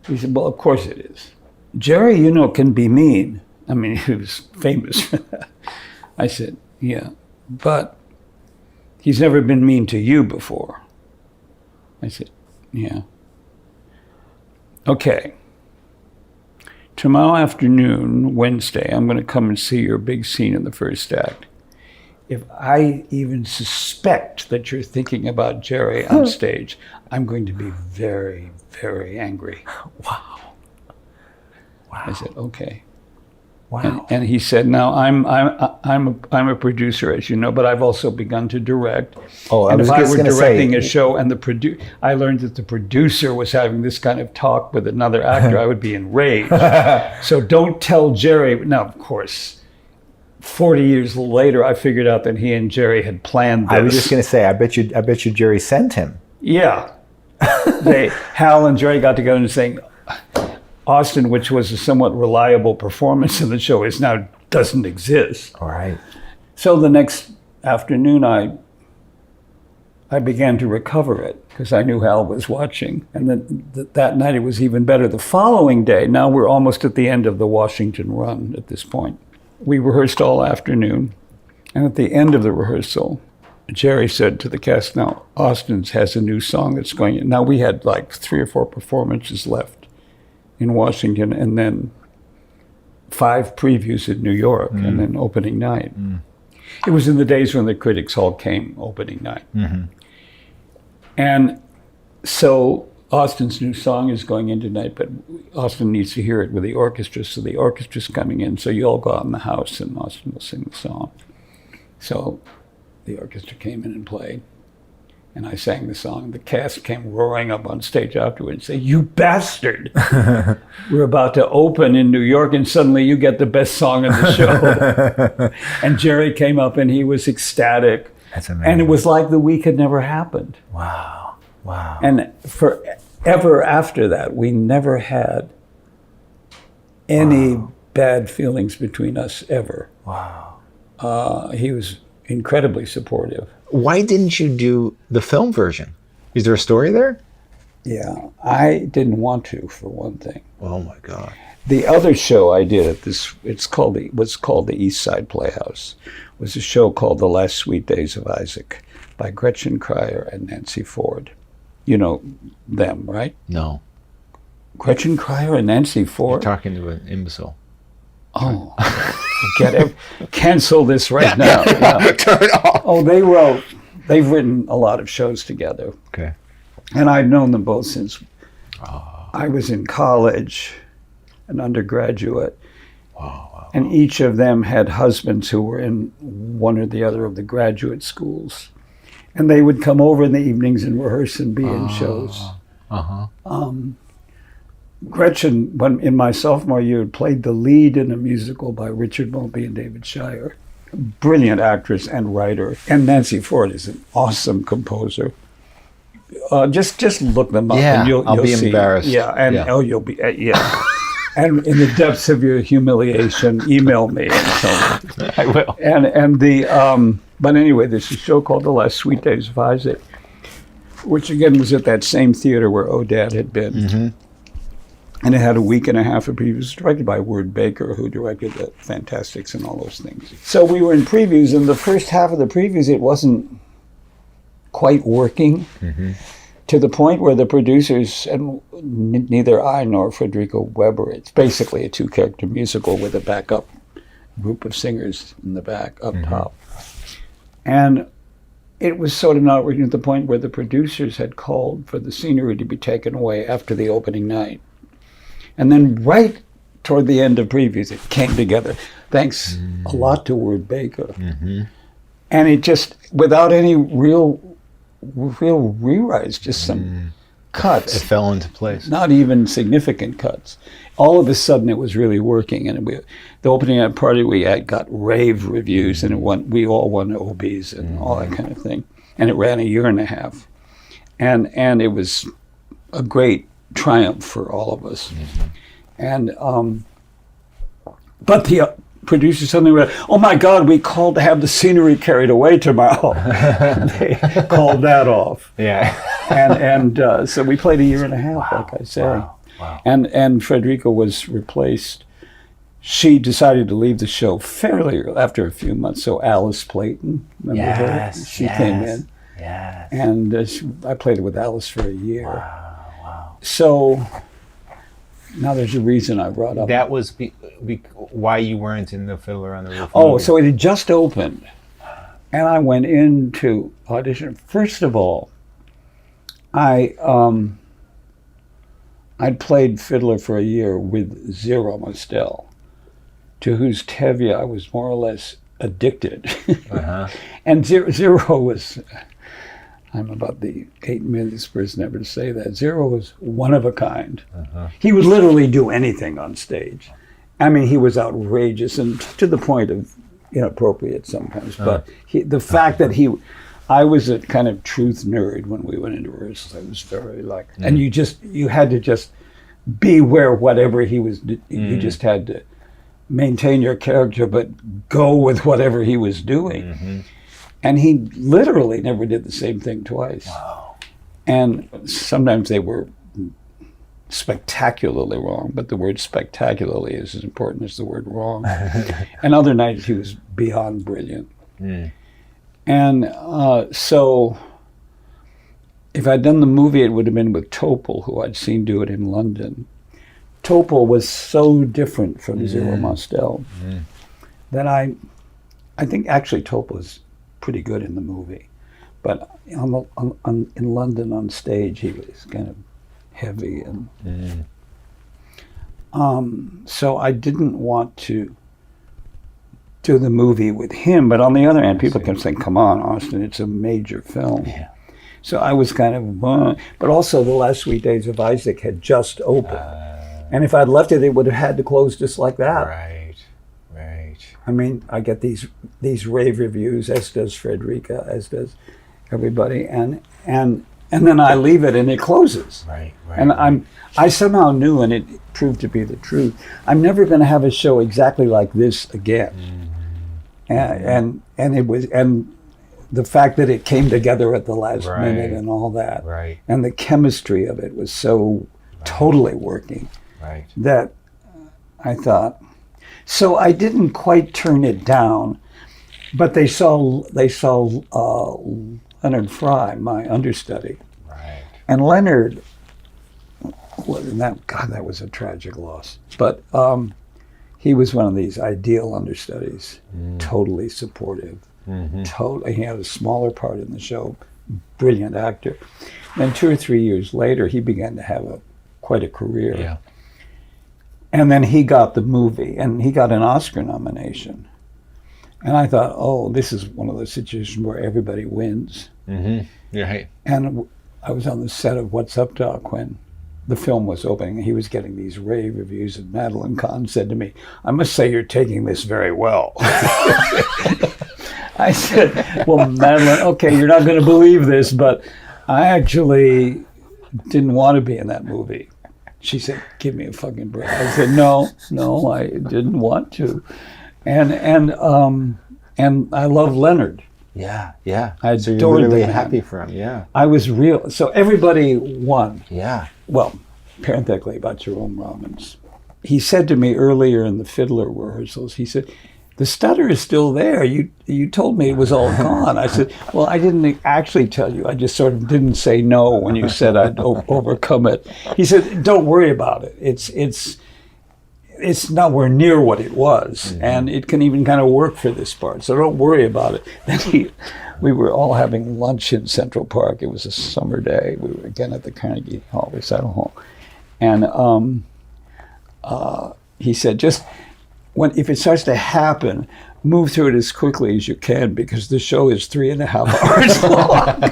He said, well, of course it is. Jerry, can be mean. I mean, he was famous for that. I said, yeah, but he's never been mean to you before. I said, yeah. Okay. Tomorrow afternoon, Wednesday, I'm going to come and see your big scene in the first act. If I even suspect that you're thinking about Jerry on stage, I'm going to be very, very angry. Wow. I said, okay. Wow. And he said, "Now I'm a producer, as you know, but I've also begun to direct. Oh, and if I were directing say, a show and I learned that the producer was having this kind of talk with another actor, I would be enraged. So don't tell Jerry." Now, of course, 40 years later, I figured out that he and Jerry had planned this. I was just going to say, I bet you Jerry sent him. Yeah. Hal and Jerry got together and saying, Austin, which was a somewhat reliable performance in the show, now doesn't exist. All right. So the next afternoon, I began to recover it because I knew Hal was watching. And then that night it was even better. The following day, now we're almost at the end of the Washington run at this point. We rehearsed all afternoon. And at the end of the rehearsal, Jerry said to the cast, "Now, Austin has a new song that's going in." Now, we had like 3 or 4 performances left in Washington, and then 5 previews in New York, and then opening night. It was in the days when the Critics Hall came opening night. And so Austin's new song is going in tonight, but Austin needs to hear it with the orchestra, so the orchestra's coming in, so you all go out in the house and Austin will sing the song. So the orchestra came in and played, and I sang the song. The cast came roaring up on stage afterwards and say, "You bastard! We're about to open in New York, and suddenly you get the best song in the show." And Jerry came up, and he was ecstatic. That's amazing. And it was like the week had never happened. Wow. And forever after that, we never had any bad feelings between us ever. Wow. He was incredibly supportive. Why didn't you do the film version? Is there a story there? Yeah, I didn't want to, for one thing. Oh my God. The other show I did at this, was called the East Side Playhouse, was a show called The Last Sweet Days of Isaac by Gretchen Cryer and Nancy Ford. You know them, right? No. Gretchen Cryer and Nancy Ford? You're talking to an imbecile. Oh, forget it. Cancel this right now. Yeah. Turn it off. Oh, they've written a lot of shows together. Okay. And I've known them both since I was in college, an undergraduate. Wow. And each of them had husbands who were in one or the other of the graduate schools. And they would come over in the evenings and rehearse and be in shows. Gretchen, when in my sophomore year, played the lead in a musical by Richard Mulvey and David Shire. Brilliant actress and writer. And Nancy Ford is an awesome composer. Just look them up, and you'll I'll be see. embarrassed. Yeah, and you'll be And in the depths of your humiliation, email me. And tell me. I will. And but anyway, there's a show called The Last Sweet Days of Isaac, which again was at that same theater where Odad had been. And it had a week and a half of previews. It was directed by Ward Baker, who directed the Fantastics and all those things. So we were in previews, and the first half of the previews, it wasn't quite working to the point where the producers, and neither I nor Federico Weber, it's basically a 2-character musical with a backup group of singers in the back, up top. And it was sort of not working at the point where the producers had called for the scenery to be taken away after the opening night. And then right toward the end of previews, it came together. Thanks a lot to Ward Baker. And it just, without any real rewrites, just some cuts. It fell into place. Not even significant cuts. All of a sudden, it was really working. And the opening night party, we got rave reviews, and we all won OBs and all that kind of thing. And it ran a year and a half. And it was a great triumph for all of us. And but the producers suddenly were, "Oh my God, we called to have the scenery carried away tomorrow." They called that off. And so we played a year and a half, like I say. And Frederica was replaced. She decided to leave the show fairly early, after a few months. So Alice Playton, remember her? She came in. And I played with Alice for a year. So now there's a reason I brought up. That was why you weren't in the Fiddler on the Roof. Oh, so it had just opened, and I went in to audition. First of all, I'd played fiddler for a year with Zero Mostel, to whose Tevye I was more or less addicted. Uh-huh. And Zero was, I'm about the 8 millionth person ever to say that. Zero was one of a kind. Uh-huh. He would literally do anything on stage. I mean, he was outrageous and to the point of inappropriate sometimes. But the fact that I was a kind of truth nerd when we went into rehearsals. I was very like, and you had to just be where whatever he was, you just had to maintain your character, but go with whatever he was doing. Mm-hmm. And he literally never did the same thing twice. Wow. And sometimes they were spectacularly wrong, but the word spectacularly is as important as the word wrong. And other nights he was beyond brilliant. Mm. And so if I'd done the movie, it would have been with Topol, who I'd seen do it in London. Topol was so different from Zero Mostel that I think actually Topol is pretty good in the movie, but in London on stage he was kind of heavy and so I didn't want to do the movie with him. But on the other hand, people kept saying, "Come on, Austin, it's a major film." Yeah. So I was kind of, but also The Last Sweet Days of Isaac had just opened. And if I'd left it, it would have had to close just like that. Right. I mean, I get these rave reviews, as does Frederica, as does everybody, and then I leave it and it closes. Right. And I somehow knew, and it proved to be the truth, I'm never going to have a show exactly like this again. Mm-hmm. And it was, and the fact that it came together at the last minute and all that, and the chemistry of it was so totally working. Right. That I thought, so I didn't quite turn it down, but they saw Leonard Fry, my understudy. Right. And Leonard, that was a tragic loss. But he was one of these ideal understudies, totally supportive. Mm-hmm. He had a smaller part in the show, brilliant actor. And 2 or 3 years later, he began to have quite a career. Yeah. And then he got the movie, and he got an Oscar nomination. And I thought, oh, this is one of those situations where everybody wins. Mm-hmm. Right. And I was on the set of What's Up, Doc, when the film was opening, and he was getting these rave reviews, and Madeline Kahn said to me, "I must say you're taking this very well." I said, "Well, Madeline, okay, you're not going to believe this, but I actually didn't want to be in that movie." She said, "Give me a fucking break." I said, no, I didn't want to. And I love Leonard. Yeah. I so adored you're really the man. happy for him, yeah. I was real. So everybody won. Yeah. Well, parenthetically about Jerome Robbins. He said to me earlier in the Fiddler rehearsals, he said, "The stutter is still there. You told me it was all gone." I said, "Well, I didn't actually tell you. I just sort of didn't say no when you said I'd overcome it." He said, "Don't worry about it. It's nowhere near what it was, and it can even kind of work for this part. So don't worry about it." Then we were all having lunch in Central Park. It was a summer day. We were again at the Carnegie Hall recital hall, and he said, "Just if it starts to happen, move through it as quickly as you can, because the show is 3.5 hours long."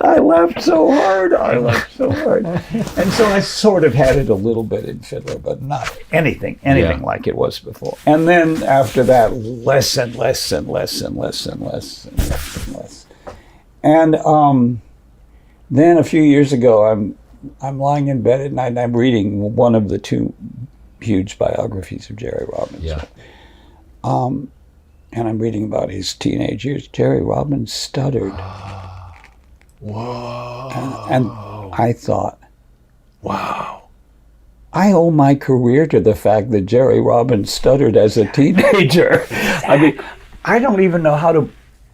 I laughed so hard. And so I sort of had it a little bit in Fiddler, but not anything like it was before. And then after that, less and less and less and less and less and less and less. And then a few years ago, I'm lying in bed at night and I'm reading one of the 2 huge biographies of Jerry Robbins. Yeah. And I'm reading about his teenage years. Jerry Robbins stuttered. Whoa. And I thought, wow, I owe my career to the fact that Jerry Robbins stuttered as a teenager. I mean, I don't even know how to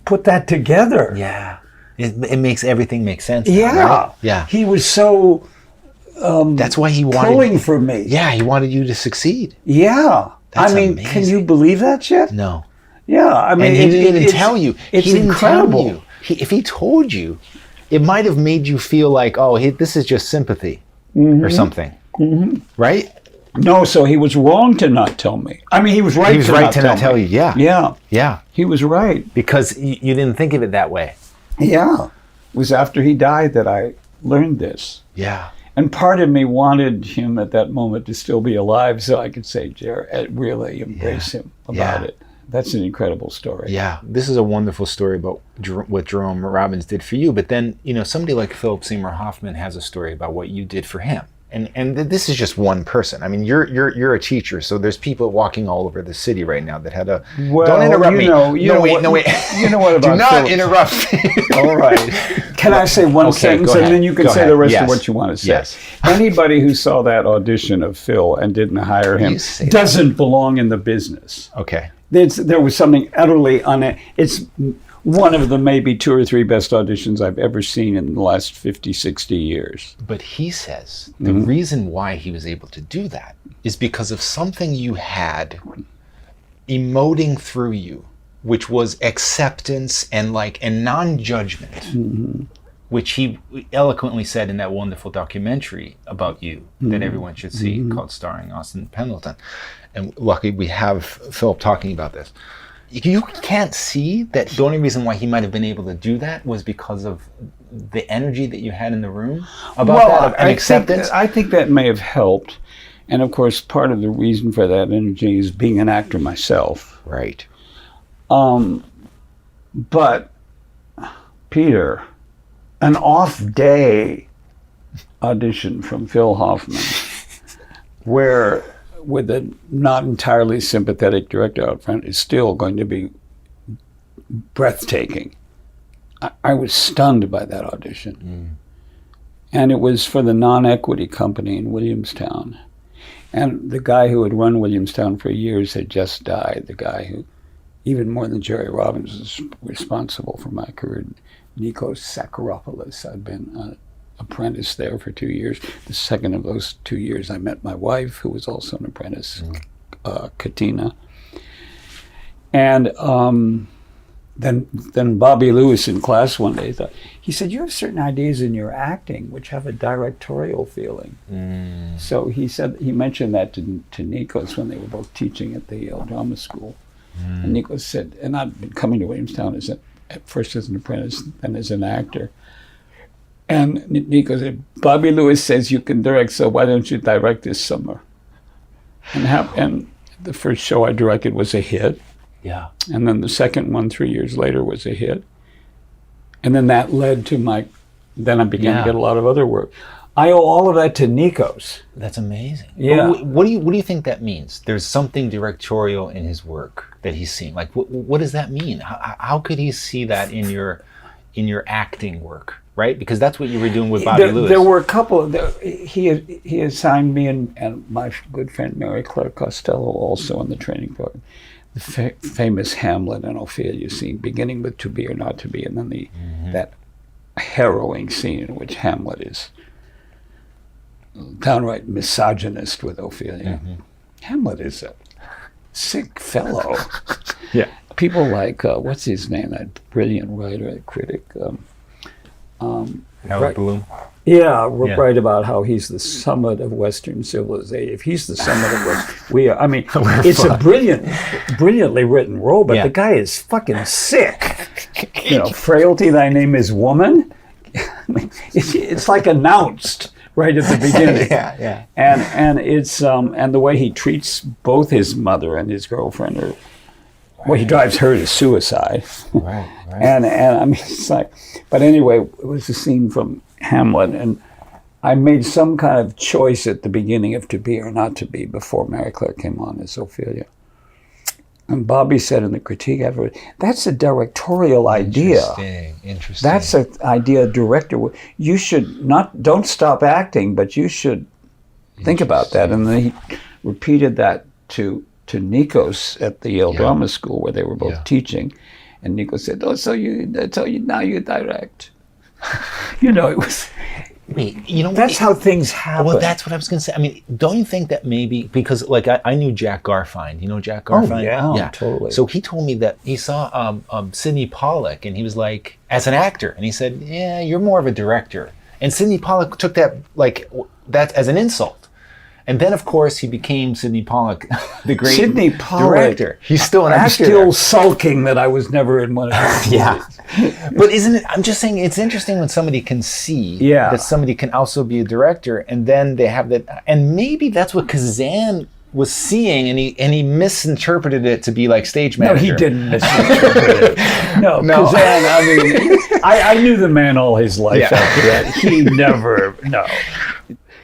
put that together. Yeah. It makes everything make sense. Yeah. Right? Yeah. He was so that's why he wanted pulling for me. Yeah, he wanted you to succeed. Yeah. That's I mean, amazing. Can you believe that shit? No. Yeah, I mean, and he didn't tell you. It's he didn't incredible. Tell you. If he told you, it might have made you feel like, oh, this is just sympathy or something, right? No, so he was wrong to not tell me. I mean, he was right. He was right to not tell you. Yeah. Yeah. Yeah. He was right. Because you didn't think of it that way. Yeah. It was after he died that I learned this. Yeah. And part of me wanted him at that moment to still be alive so I could say, really embrace him about it. That's an incredible story. Yeah. This is a wonderful story about what Jerome Robbins did for you. But then, somebody like Philip Seymour Hoffman has a story about what you did for him. And this is just one person. I mean, you're a teacher, so there's people walking all over the city right now that had a. Well, don't interrupt me. No, wait. You know what about Do not Philip? interrupt me. All right. Can I say one sentence, and then you can say the rest of what you want to say? Yes. Anybody who saw that audition of Phil and didn't hire him doesn't belong in the business. Okay. There was something utterly it's one of the maybe 2 or 3 best auditions I've ever seen in the last 50, 60 years. But he says the reason why he was able to do that is because of something you had emoting through you, which was acceptance and non-judgment, which he eloquently said in that wonderful documentary about you that everyone should see called Starring Austin Pendleton. And luckily we have Philip talking about this. You can't see that the only reason why he might have been able to do that was because of the energy that you had in the room about and acceptance? I think that may have helped. And of course, part of the reason for that energy is being an actor myself. Right. But, Peter, an off-day audition from Phil Hoffman, where with a not entirely sympathetic director out front is still going to be breathtaking. I was stunned by that audition. And it was for the non-equity company in Williamstown. And the guy who had run Williamstown for years had just died, the guy who, even more than Jerry Robbins, was responsible for my career, Nikos Sakharopoulos. I'd been an apprentice there for 2 years. The second of those 2 years, I met my wife, who was also an apprentice, Katina. And then Bobby Lewis in class one day he said, you have certain ideas in your acting which have a directorial feeling. So he mentioned that to Nikos when they were both teaching at the Yale Drama School. And Nikos said, and I'd been coming to Williamstown at first as an apprentice, then as an actor. And Nikos said, Bobby Lewis says you can direct, so why don't you direct this summer? And the first show I directed was a hit. Yeah. And then the second one 3 years later was a hit. And then that led to then I began to get a lot of other work. I owe all of that to Nikos. That's amazing. Yeah. What do you think that means? There's something directorial in his work that he's seen. Like, what does that mean? How could he see that in your acting work? Right? Because that's what you were doing with Bobby Lewis. There were a couple. He assigned me and my good friend Mary Claire Costello also on the training program. The famous Hamlet and Ophelia scene, beginning with To Be or Not to Be, and then that harrowing scene in which Hamlet is downright misogynist with Ophelia. Hamlet is a sick fellow. Yeah. People like, what's his name, that brilliant writer, critic, Howard Bloom. Yeah, right about how he's the summit of Western civilization. If he's the summit of West, we are. I mean, it's a brilliantly written role, but the guy is fucking sick. Frailty, thy name is woman. I mean, it's like announced right at the beginning. Yeah. And it's and the way he treats both his mother and his girlfriend he drives her to suicide. Right. And I mean, it's like, but anyway, it was a scene from Hamlet, and I made some kind of choice at the beginning of To Be or Not to Be before Mary Claire came on as Ophelia. And Bobby said in the critique afterwards, that's a directorial idea. Interesting. That's an idea a director would. You should don't stop acting, but you should think about that. And then he repeated that to Nikos at the Yale Drama School where they were both teaching. And Nikos said, now you direct. It was... that's how things happen. Well, that's what I was going to say. I mean, don't you think that maybe, because like I knew Jack Garfein. You know Jack Garfein? Oh, yeah, totally. So he told me that he saw Sidney Pollack, and he was like, as an actor, and he said, yeah, you're more of a director. And Sidney Pollack took that as an insult. And then, of course, he became Sidney Pollack, the great Sidney Pollack, director. He's still an I'm actor. still sulking that I was never in one of his Yeah. movies. But isn't it, I'm just saying, it's interesting when somebody can see that somebody can also be a director, and then they have that, and maybe that's what Kazan was seeing, and he misinterpreted it to be like stage manager. No, he didn't misinterpret it. No, Kazan, I mean, I knew the man all his life after that. He never, no.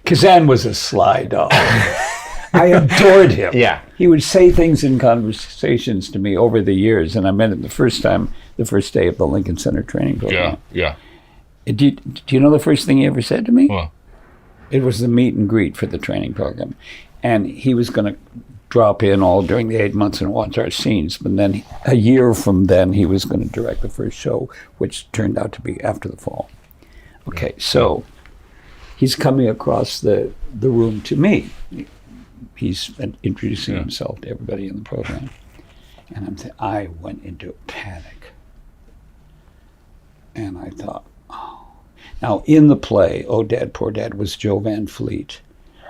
Kazan was a sly dog. I adored him. Yeah. He would say things in conversations to me over the years, and I met him the first day of the Lincoln Center training program. Yeah. Do you know the first thing he ever said to me? Well, It was the meet and greet for the training program. And he was going to drop in all during the 8 months and watch our scenes. But then a year from then, he was going to direct the first show, which turned out to be After the Fall. Okay, so he's coming across the room to me. He's introducing himself to everybody in the program. And I went into a panic. And I thought, oh. Now, in the play, Oh Dad, Poor Dad, was Jo Van Fleet.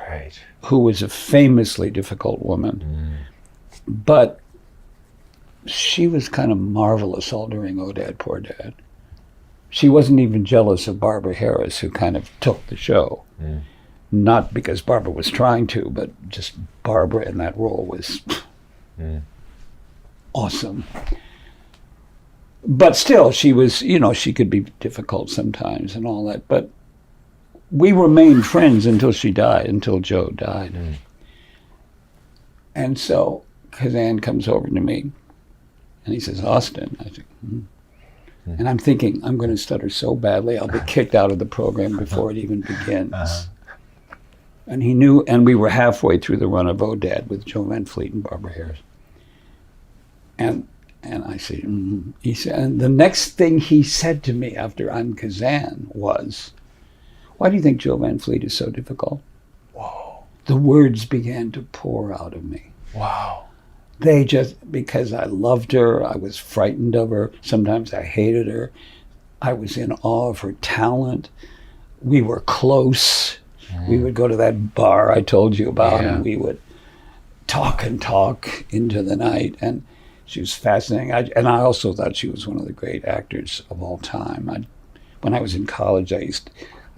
Right. Who was a famously difficult woman. But she was kind of marvelous all during Oh Dad, Poor Dad. She wasn't even jealous of Barbara Harris, who kind of took the show. Not because Barbara was trying to, but just Barbara in that role was awesome. But still, she was, she could be difficult sometimes and all that. But we remained friends until she died, until Jo died. And so Kazan comes over to me and he says, Austin. I said, And I'm thinking, I'm going to stutter so badly, I'll be kicked out of the program before it even begins. And he knew, and we were halfway through the run of Oh Dad with Jo Van Fleet and Barbara Harris. And I said, He said, and the next thing he said to me after I'm Kazan was, why do you think Jo Van Fleet is so difficult? Whoa. The words began to pour out of me. Wow. They just, because I loved her, I was frightened of her, sometimes I hated her. I was in awe of her talent. We were close. We would go to that bar I told you about, and we would talk into the night, and she was fascinating. And I also thought she was one of the great actors of all time. When I was in college, I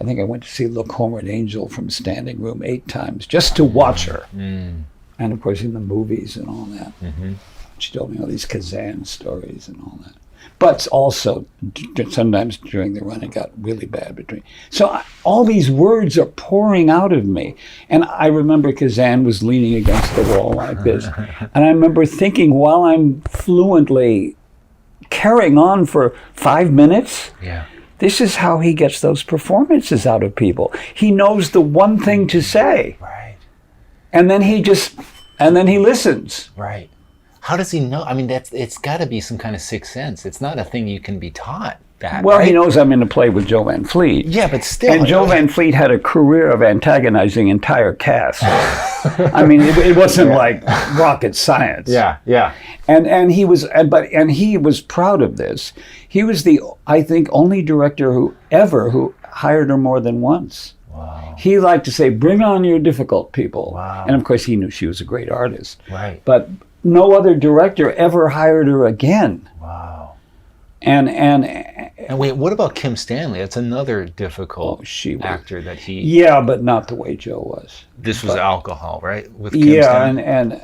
think I went to see Look Homeward Angel from standing room 8 times just to watch her. And of course in the movies and all that. She told me all these Kazan stories and all that. But also, sometimes during the run, it got really bad between. So all these words are pouring out of me. And I remember Kazan was leaning against the wall like this. And I remember thinking, while I'm fluently carrying on for 5 minutes, this is how he gets those performances out of people. He knows the one thing to say. Right. And then he listens. Right. How does he know? I mean, it's got to be some kind of sixth sense. It's not a thing you can be taught. Well, right? He knows I'm in a play with Jo Van Fleet. Yeah, but still. And Jo Van Fleet had a career of antagonizing entire casts. I mean, it wasn't like rocket science. Yeah. And he was proud of this. He was the, I think, only director who hired her more than once. Wow. He liked to say, "Bring on your difficult people." Wow. And of course, he knew she was a great artist. Right. But no other director ever hired her again. Wow. And wait, what about Kim Stanley? That's another difficult actor that he... Yeah, but not the way Jo was. This was alcohol, right? With Kim Stanley? and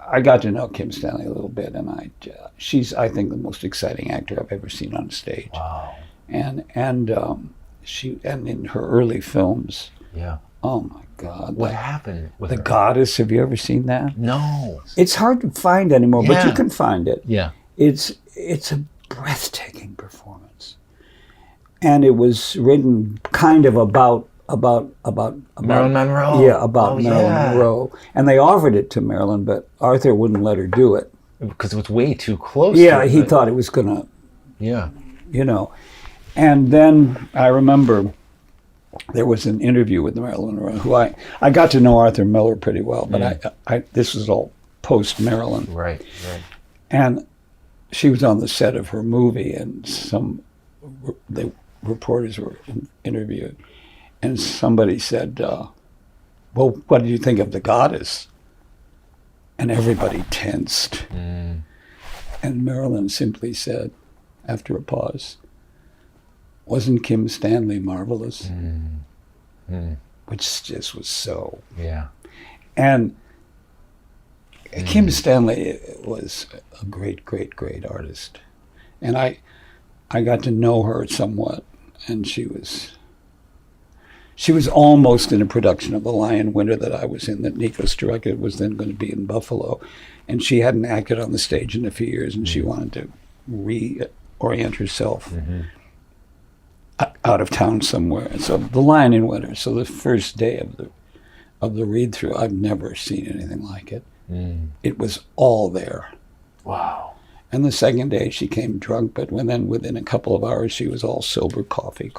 I got to know Kim Stanley a little bit, and she's, I think, the most exciting actor I've ever seen on stage. Wow. And in her early films. Yeah. Oh my God. What happened with The her? Goddess, have you ever seen that? No. It's hard to find anymore, but you can find it. Yeah. It's a breathtaking performance. And it was written kind of about Marilyn Monroe. Yeah, about Marilyn Monroe. And they offered it to Marilyn, but Arthur wouldn't let her do it. Because it was way too close. Yeah, he thought it was going to, And then I remember there was an interview with Marilyn Monroe, who I got to know Arthur Miller pretty well, but this was all post-Marilyn. Right. And she was on the set of her movie, and the reporters were interviewed, and somebody said, well, what did you think of the goddess? And everybody tensed. And Marilyn simply said, after a pause, wasn't Kim Stanley marvelous? Which just was so. Yeah. And Kim Stanley was a great, great, great artist. And I got to know her somewhat, and she was almost in a production of The Lion Winter that I was in, that Nikos directed, was then going to be in Buffalo. And she hadn't acted on the stage in a few years, and she wanted to reorient herself out of town somewhere. And so The Lion in Winter. So the first day of the read-through, I've never seen anything like it. It was all there. Wow. And the second day she came drunk, but within a couple of hours she was all sober, coffee.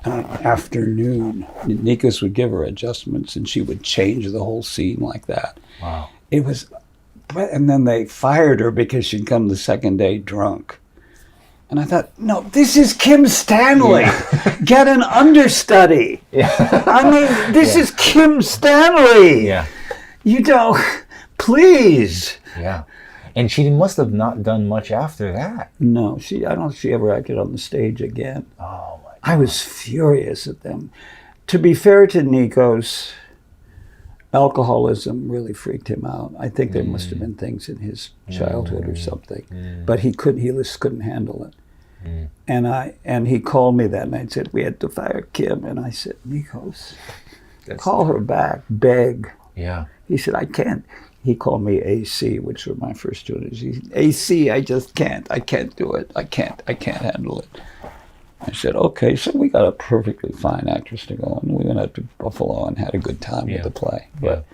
And in the afternoon, Nikos would give her adjustments and she would change the whole scene like that. Wow. It was, and then they fired her because she'd come the second day drunk. And I thought, no, this is Kim Stanley. Yeah. Get an understudy. Yeah. I mean, this is Kim Stanley. Yeah. You don't, please. Yeah. And she must have not done much after that. No, I don't think she ever acted on the stage again. Oh, my God. I was furious at them. To be fair to Nikos, alcoholism really freaked him out. I think there must have been things in his childhood or something. But he just couldn't handle it. And he called me that night and said, we had to fire Kim. And I said, Nikos, call her back, beg. Yeah. He said, I can't. He called me AC, which were my first two names. He said, AC, I just can't. I can't do it. I can't handle it. I said, okay. So we got a perfectly fine actress to go, and we went out to Buffalo and had a good time with the play. But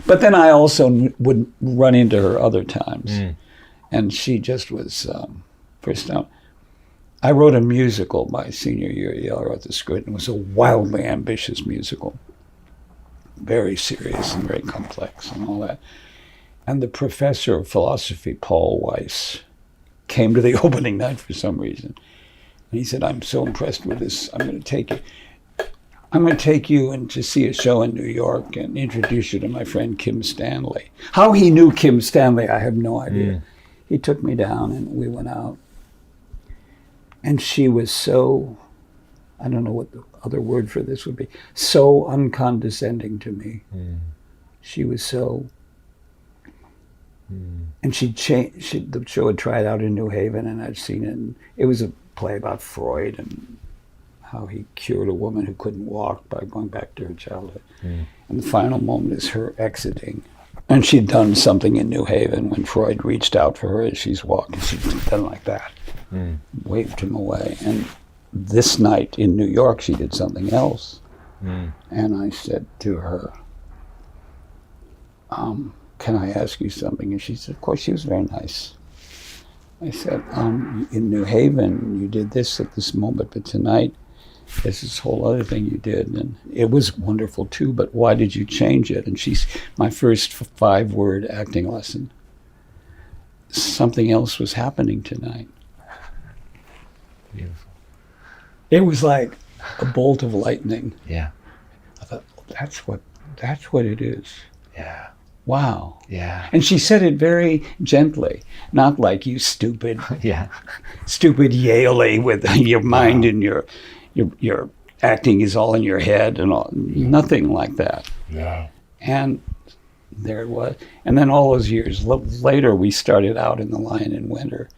but then I also would run into her other times, and she just was first time. I wrote a musical my senior year at Yale. I wrote the script, and it was a wildly ambitious musical. Very serious and very complex and all that. And the professor of philosophy, Paul Weiss, came to the opening night for some reason. And he said, I'm so impressed with this, I'm going to take you in to see a show in New York and introduce you to my friend Kim Stanley. How he knew Kim Stanley, I have no idea. He took me down and we went out. And she was so, I don't know what the other word for this would be, so uncondescending to me. She was so, and the show had tried out in New Haven and I'd seen it, and it was a play about Freud and how he cured a woman who couldn't walk by going back to her childhood. And the final moment is her exiting. And she'd done something in New Haven when Freud reached out for her as she's walking. She'd done like that, waved him away. And this night in New York, she did something else. And I said to her, can I ask you something? And she said, of course. She was very nice. I said, in New Haven, you did this at this moment, but tonight, there's this whole other thing you did. And it was wonderful too, but why did you change it? And she's my first 5-word acting lesson. Something else was happening tonight. Beautiful. It was like a bolt of lightning. Yeah. I thought, that's what it is. Yeah. Wow. Yeah. And she said it very gently, not like you stupid, stupid Yaley with your mind and your acting is all in your head and all. Nothing like that. Yeah. And there it was. And then all those years later, we started out in The Lion in Winter,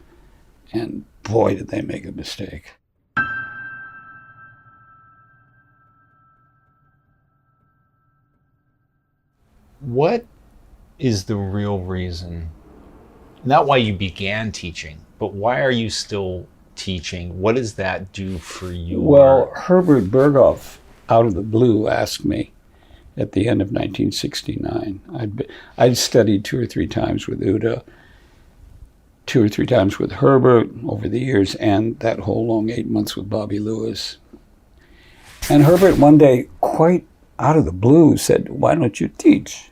and boy, did they make a mistake. What is the real reason, not why you began teaching, but why are you still teaching? What does that do for you? Well, Herbert Berghoff, out of the blue, asked me at the end of 1969. I'd studied 2 or 3 times with Uta, 2 or 3 times with Herbert over the years, and that whole long 8 months with Bobby Lewis. And Herbert one day, quite out of the blue, said, why don't you teach?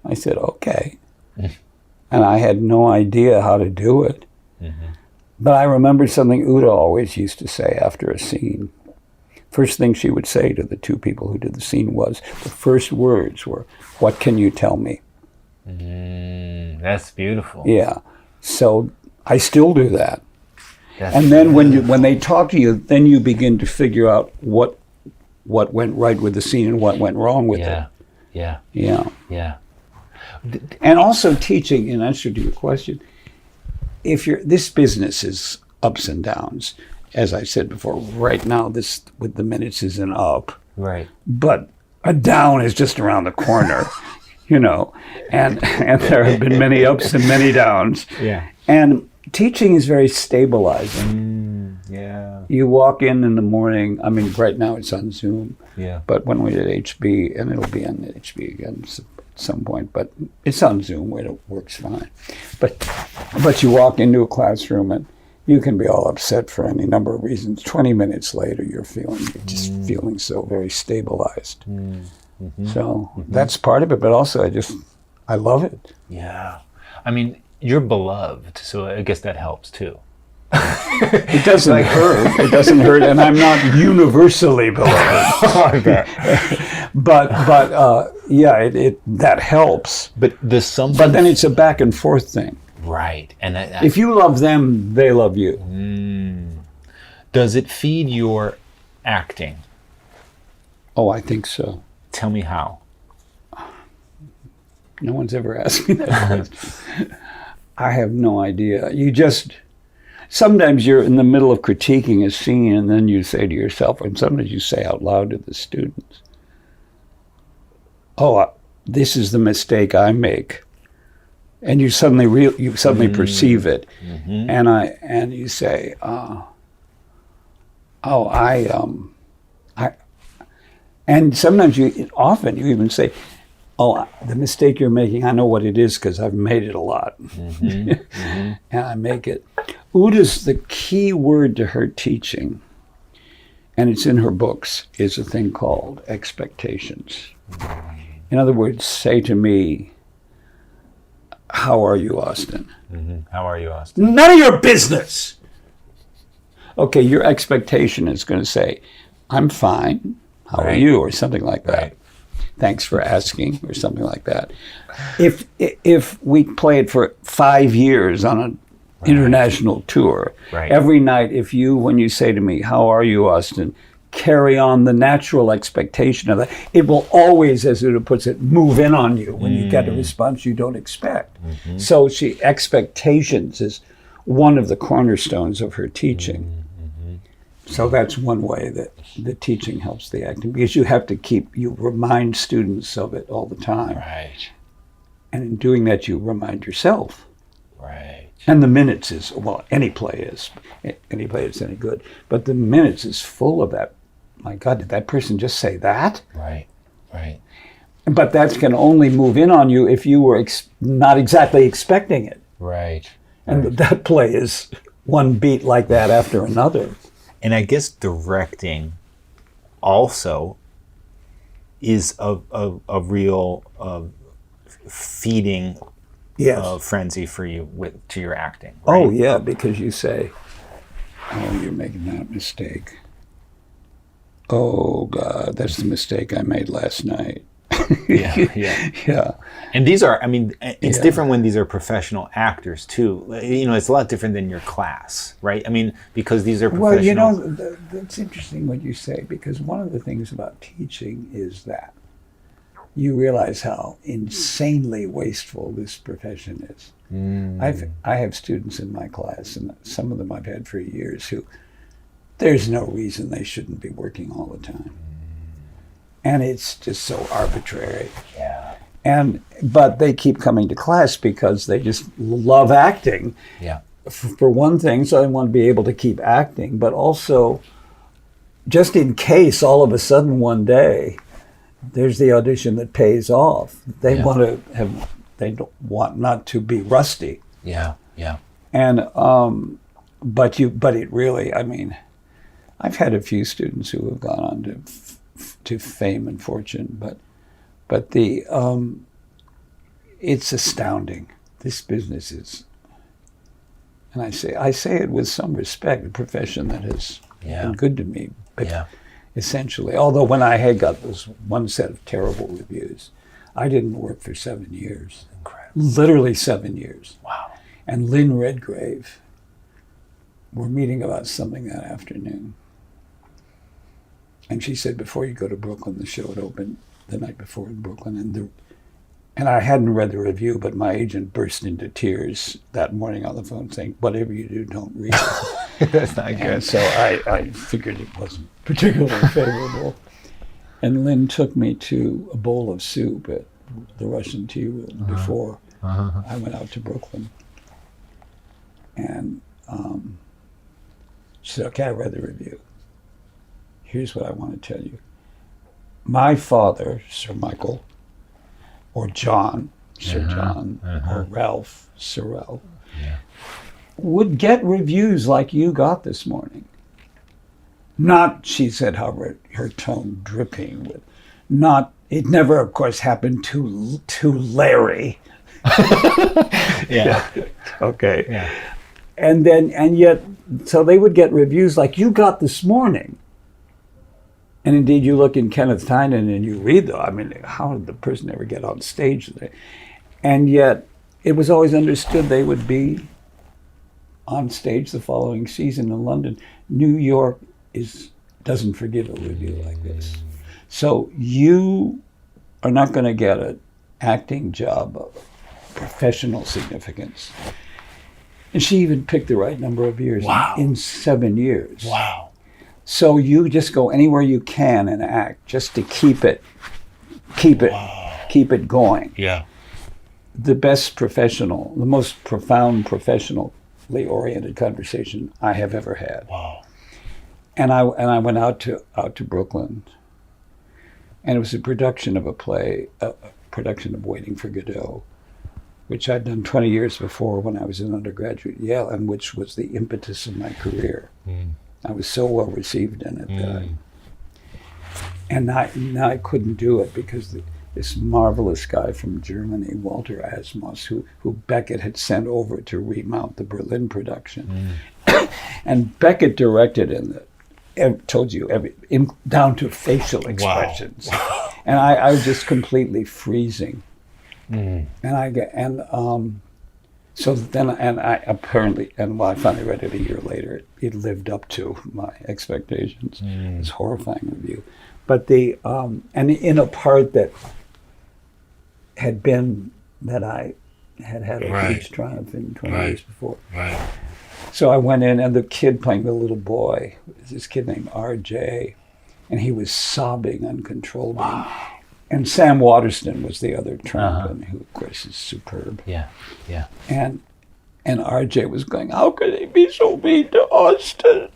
I said, okay. And I had no idea how to do it. But I remember something Uta always used to say after a scene. first thing she would say to the two people who did the scene was, the first words were, "What can you tell me?" That's beautiful. Yeah. So I still do that. That's And then when they talk to you, then you begin to figure out what went right with the scene and what went wrong with it. Yeah. Yeah. And also teaching, in answer to your question, this business is ups and downs. As I said before, right now this with the minutes is an up. Right. But a down is just around the corner, and there have been many ups and many downs. Yeah. And teaching is very stabilizing. Yeah. You walk in the morning, I mean, right now it's on Zoom. Yeah. But when we did HB, and it'll be on HB again at some point, but it's on Zoom where it works fine. But you walk into a classroom and you can be all upset for any number of reasons. 20 minutes later, you're just feeling so very stabilized. So that's part of it, but also I love it. Yeah. I mean, you're beloved, so I guess that helps too. It doesn't hurt. It doesn't hurt, and I'm not universally beloved. But yeah, it that helps. But there's something. But then it's a back and forth thing. Right, and if you love them, they love you. Does it feed your acting? Oh, I think so. Tell me how. No one's ever asked me that question. I have no idea. Sometimes you're in the middle of critiquing a scene and then you say to yourself, and sometimes you say out loud to the students, "Oh, this is the mistake I make." And you suddenly perceive it. And you say, and sometimes often you even say, "Oh, the mistake you're making, I know what it is because I've made it a lot." And I make it. Uta's the key word to her teaching, and it's in her books, is a thing called expectations. In other words, say to me, "How are you, Austin?" How are you, Austin? None of your business! Okay, your expectation is going to say, "I'm fine. How are you?" or something like that. Right. "Thanks for asking," or something like that. If we play it for 5 years on an international tour, every night, when you say to me, "How are you, Austin?" carry on the natural expectation of that, it will always, as Uta puts it, move in on you when you get a response you don't expect. So expectations is one of the cornerstones of her teaching. So that's one way that the teaching helps the acting, because you remind students of it all the time. Right. And in doing that, you remind yourself. Right. And the minutes any play that's any good, but the minutes is full of that. My God, did that person just say that? Right. But that can only move in on you if you were not exactly expecting it. Right. And that play is one beat like that after another. And I guess directing also is a real feeding frenzy for you to your acting. Right? Oh yeah, because you say, "Oh, you're making that mistake. Oh God, that's the mistake I made last night." Yeah. And these are, it's different when these are professional actors too. It's a lot different than your class, right? Because these are professional. Well, that's interesting what you say, because one of the things about teaching is that you realize how insanely wasteful this profession is. I have students in my class, and some of them I've had for years, who there's no reason they shouldn't be working all the time. And it's just so arbitrary. Yeah. But they keep coming to class because they just love acting. Yeah. For one thing, so they want to be able to keep acting, but also just in case all of a sudden one day there's the audition that pays off. They don't want not to be rusty. Yeah. And but it really, I've had a few students who have gone on to fame and fortune, but it's astounding. This business is, and I say it with some respect, a profession that has been good to me. But essentially. Although when I had got this one set of terrible reviews, I didn't work for 7 years. Incredible. Literally 7 years. Wow. And Lynn Redgrave, we're meeting about something that afternoon. And she said, before you go to Brooklyn, the show had opened the night before in Brooklyn, and I hadn't read the review, but my agent burst into tears that morning on the phone saying, whatever you do, don't read it. That's not good. And so I figured it wasn't particularly favorable. And Lynn took me to a bowl of soup at the Russian tea room before I went out to Brooklyn. And she said, okay, I read the review. Here's what I want to tell you. My father, Sir Michael, or John, Sir John, or Ralph, Sir Ralph, would get reviews like you got this morning. Not, she said, however, her tone dripping with, not, it never, of course, happened to Larry. Yeah. Okay. Yeah. And yet, so they would get reviews like you got this morning. And indeed, you look in Kenneth Tynan and you read them. I mean, how did the person ever get on stage today? And yet, it was always understood they would be on stage the following season in London. New York doesn't forgive a review like this. So you are not going to get an acting job of professional significance. And she even picked the right number of years in 7 years. Wow. So you just go anywhere you can and act just to keep it going. Yeah. The best professional, the most profound professionally oriented conversation I have ever had. Wow. And I went out to Brooklyn, and it was a production of a play, a production of Waiting for Godot, which I'd done 20 years before when I was an undergraduate at Yale, and which was the impetus of my career. I was so well received in it that now I couldn't do it because this marvelous guy from Germany, Walter Asmus, who Beckett had sent over to remount the Berlin production, and Beckett directed told you down to facial expressions, and I was just completely freezing, So then, I finally read it a year later. It lived up to my expectations. It was a horrifying review, but and in a part that had been that I had a huge triumph in 20 years before. Right. So I went in, and the kid playing the little boy was this kid named R.J., and he was sobbing uncontrollably. Wow. And Sam Waterston was the other tramp, who, of course, is superb. Yeah, yeah. And R.J. was going, how could he be so mean to Austin?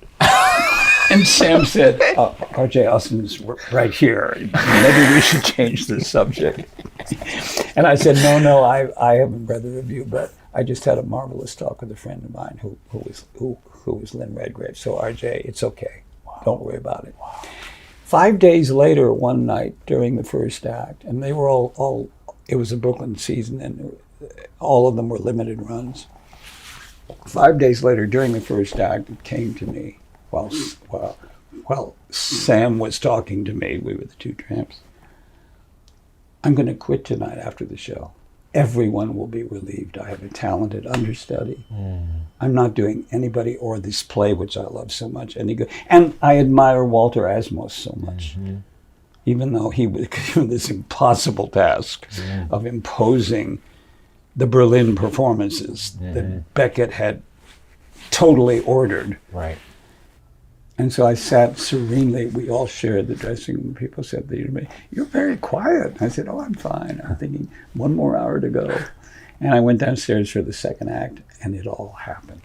And Sam said, R.J. Austin's right here. Maybe we should change the subject. And I said, no, I haven't read the review, but I just had a marvelous talk with a friend of mine who was Lynn Redgrave. So R.J., it's okay. Wow. Don't worry about it. Wow. 5 days later, one night during the first act, and they were all it was a Brooklyn season, and all of them were limited runs. 5 days later, during the first act, it came to me while Sam was talking to me. We were the two tramps. I'm going to quit tonight after the show. Everyone will be relieved. I have a talented understudy. I'm not doing anybody or this play, which I love so much, any good. And I admire Walter Asmus so much, even though he was given this impossible task of imposing the Berlin performances that Beckett had totally ordered. Right. And so I sat serenely. We all shared the dressing room. People said to me, "You're very quiet." I said, "Oh, I'm fine." I'm thinking, one more hour to go. And I went downstairs for the second act, and it all happened.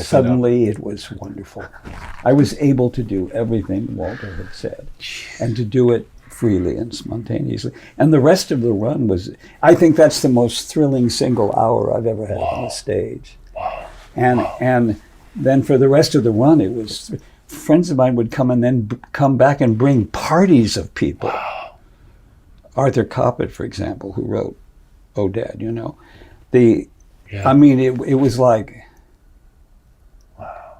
Suddenly, it was wonderful. I was able to do everything Walter had said, and to do it freely and spontaneously. And the rest of the run was, I think that's the most thrilling single hour I've ever had on the stage. And then for the rest of the run, it was friends of mine would come and then come back and bring parties of people. Arthur Coppett, for example, who wrote "Oh Dad," you know, I mean, it was like,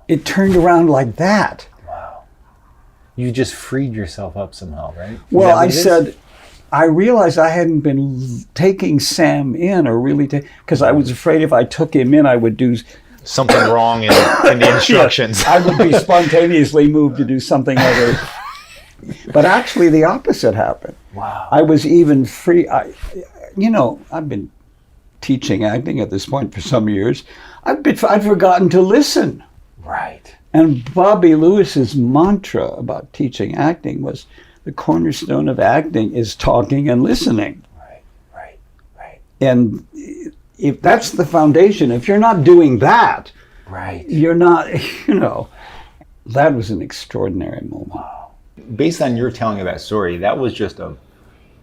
it turned around like that. You just freed yourself up somehow, right? Well, I said, I realized I hadn't been taking Sam in or really because I was afraid if I took him in, I would do something wrong in the instructions. I would be spontaneously moved to do something other. But actually, the opposite happened. Wow. I was even free. I've been teaching acting at this point for some years. I'd forgotten to listen. Right. And Bobby Lewis's mantra about teaching acting was the cornerstone of acting is talking and listening. Right. And if that's the foundation, if you're not doing that, right, you're not, that was an extraordinary moment. Wow. Based on your telling of that story, that was just a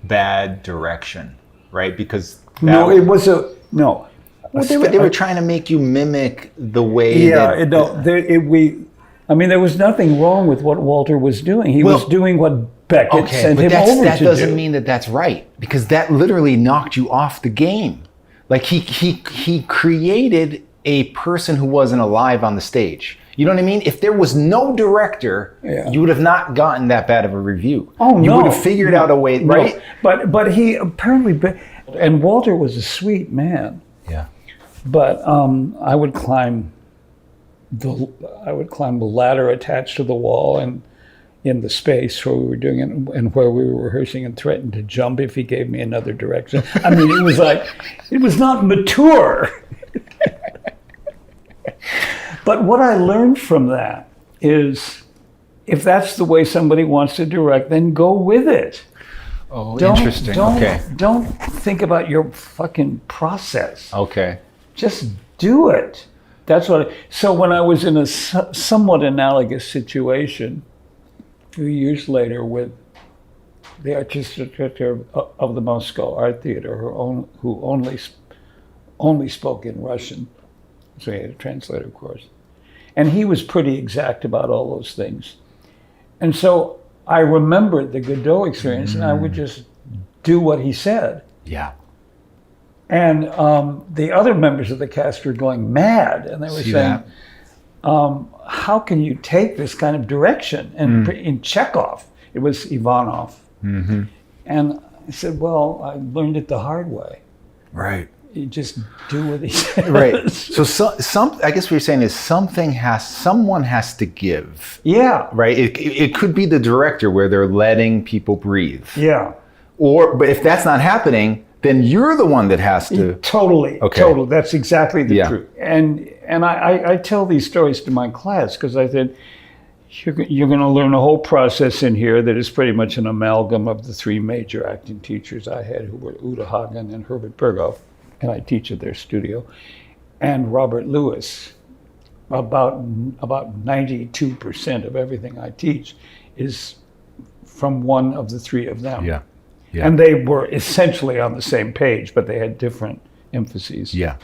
bad direction, right? Because no. Well, they were trying to make you mimic the way. Yeah, there was nothing wrong with what Walter was doing. He was doing what Beckett sent him over to do. That doesn't mean that that's right, because that literally knocked you off the game. Like he created a person who wasn't alive on the stage. You know what I mean? If there was no director, you would have not gotten that bad of a review. Oh, no. You would have figured out a way, right? But he apparently, and Walter was a sweet man. Yeah. But I would climb the ladder attached to the wall and in the space where we were doing it and where we were rehearsing, and threatened to jump if he gave me another direction. I mean, it was not mature. But what I learned from that is, if that's the way somebody wants to direct, then go with it. Oh, interesting. Don't think about your fucking process. Okay. Just do it. That's what. So when I was in a somewhat analogous situation a few years later with the artistic director of the Moscow Art Theater, who only spoke in Russian, so he had a translator course, and he was pretty exact about all those things. And so I remembered the Godot experience, and I would just do what he said. Yeah. And the other members of the cast were going mad, and they were saying, how can you take this kind of direction? And in Chekhov, it was Ivanov. Mm-hmm. And I said, well, I learned it the hard way. Right. You just do what he says. Right. So I guess what you're saying is someone has to give. Yeah. Right. It could be the director where they're letting people breathe. Yeah. But if that's not happening, then you're the one that has to. Totally. Okay. Totally. That's exactly the truth. And I tell these stories to my class because I said, you're going to learn a whole process in here that is pretty much an amalgam of the three major acting teachers I had, who were Uta Hagen and Herbert Berghoff, and I teach at their studio, and Robert Lewis. About 92% of everything I teach is from one of the three of them. Yeah. And they were essentially on the same page, but they had different emphases. Yeah.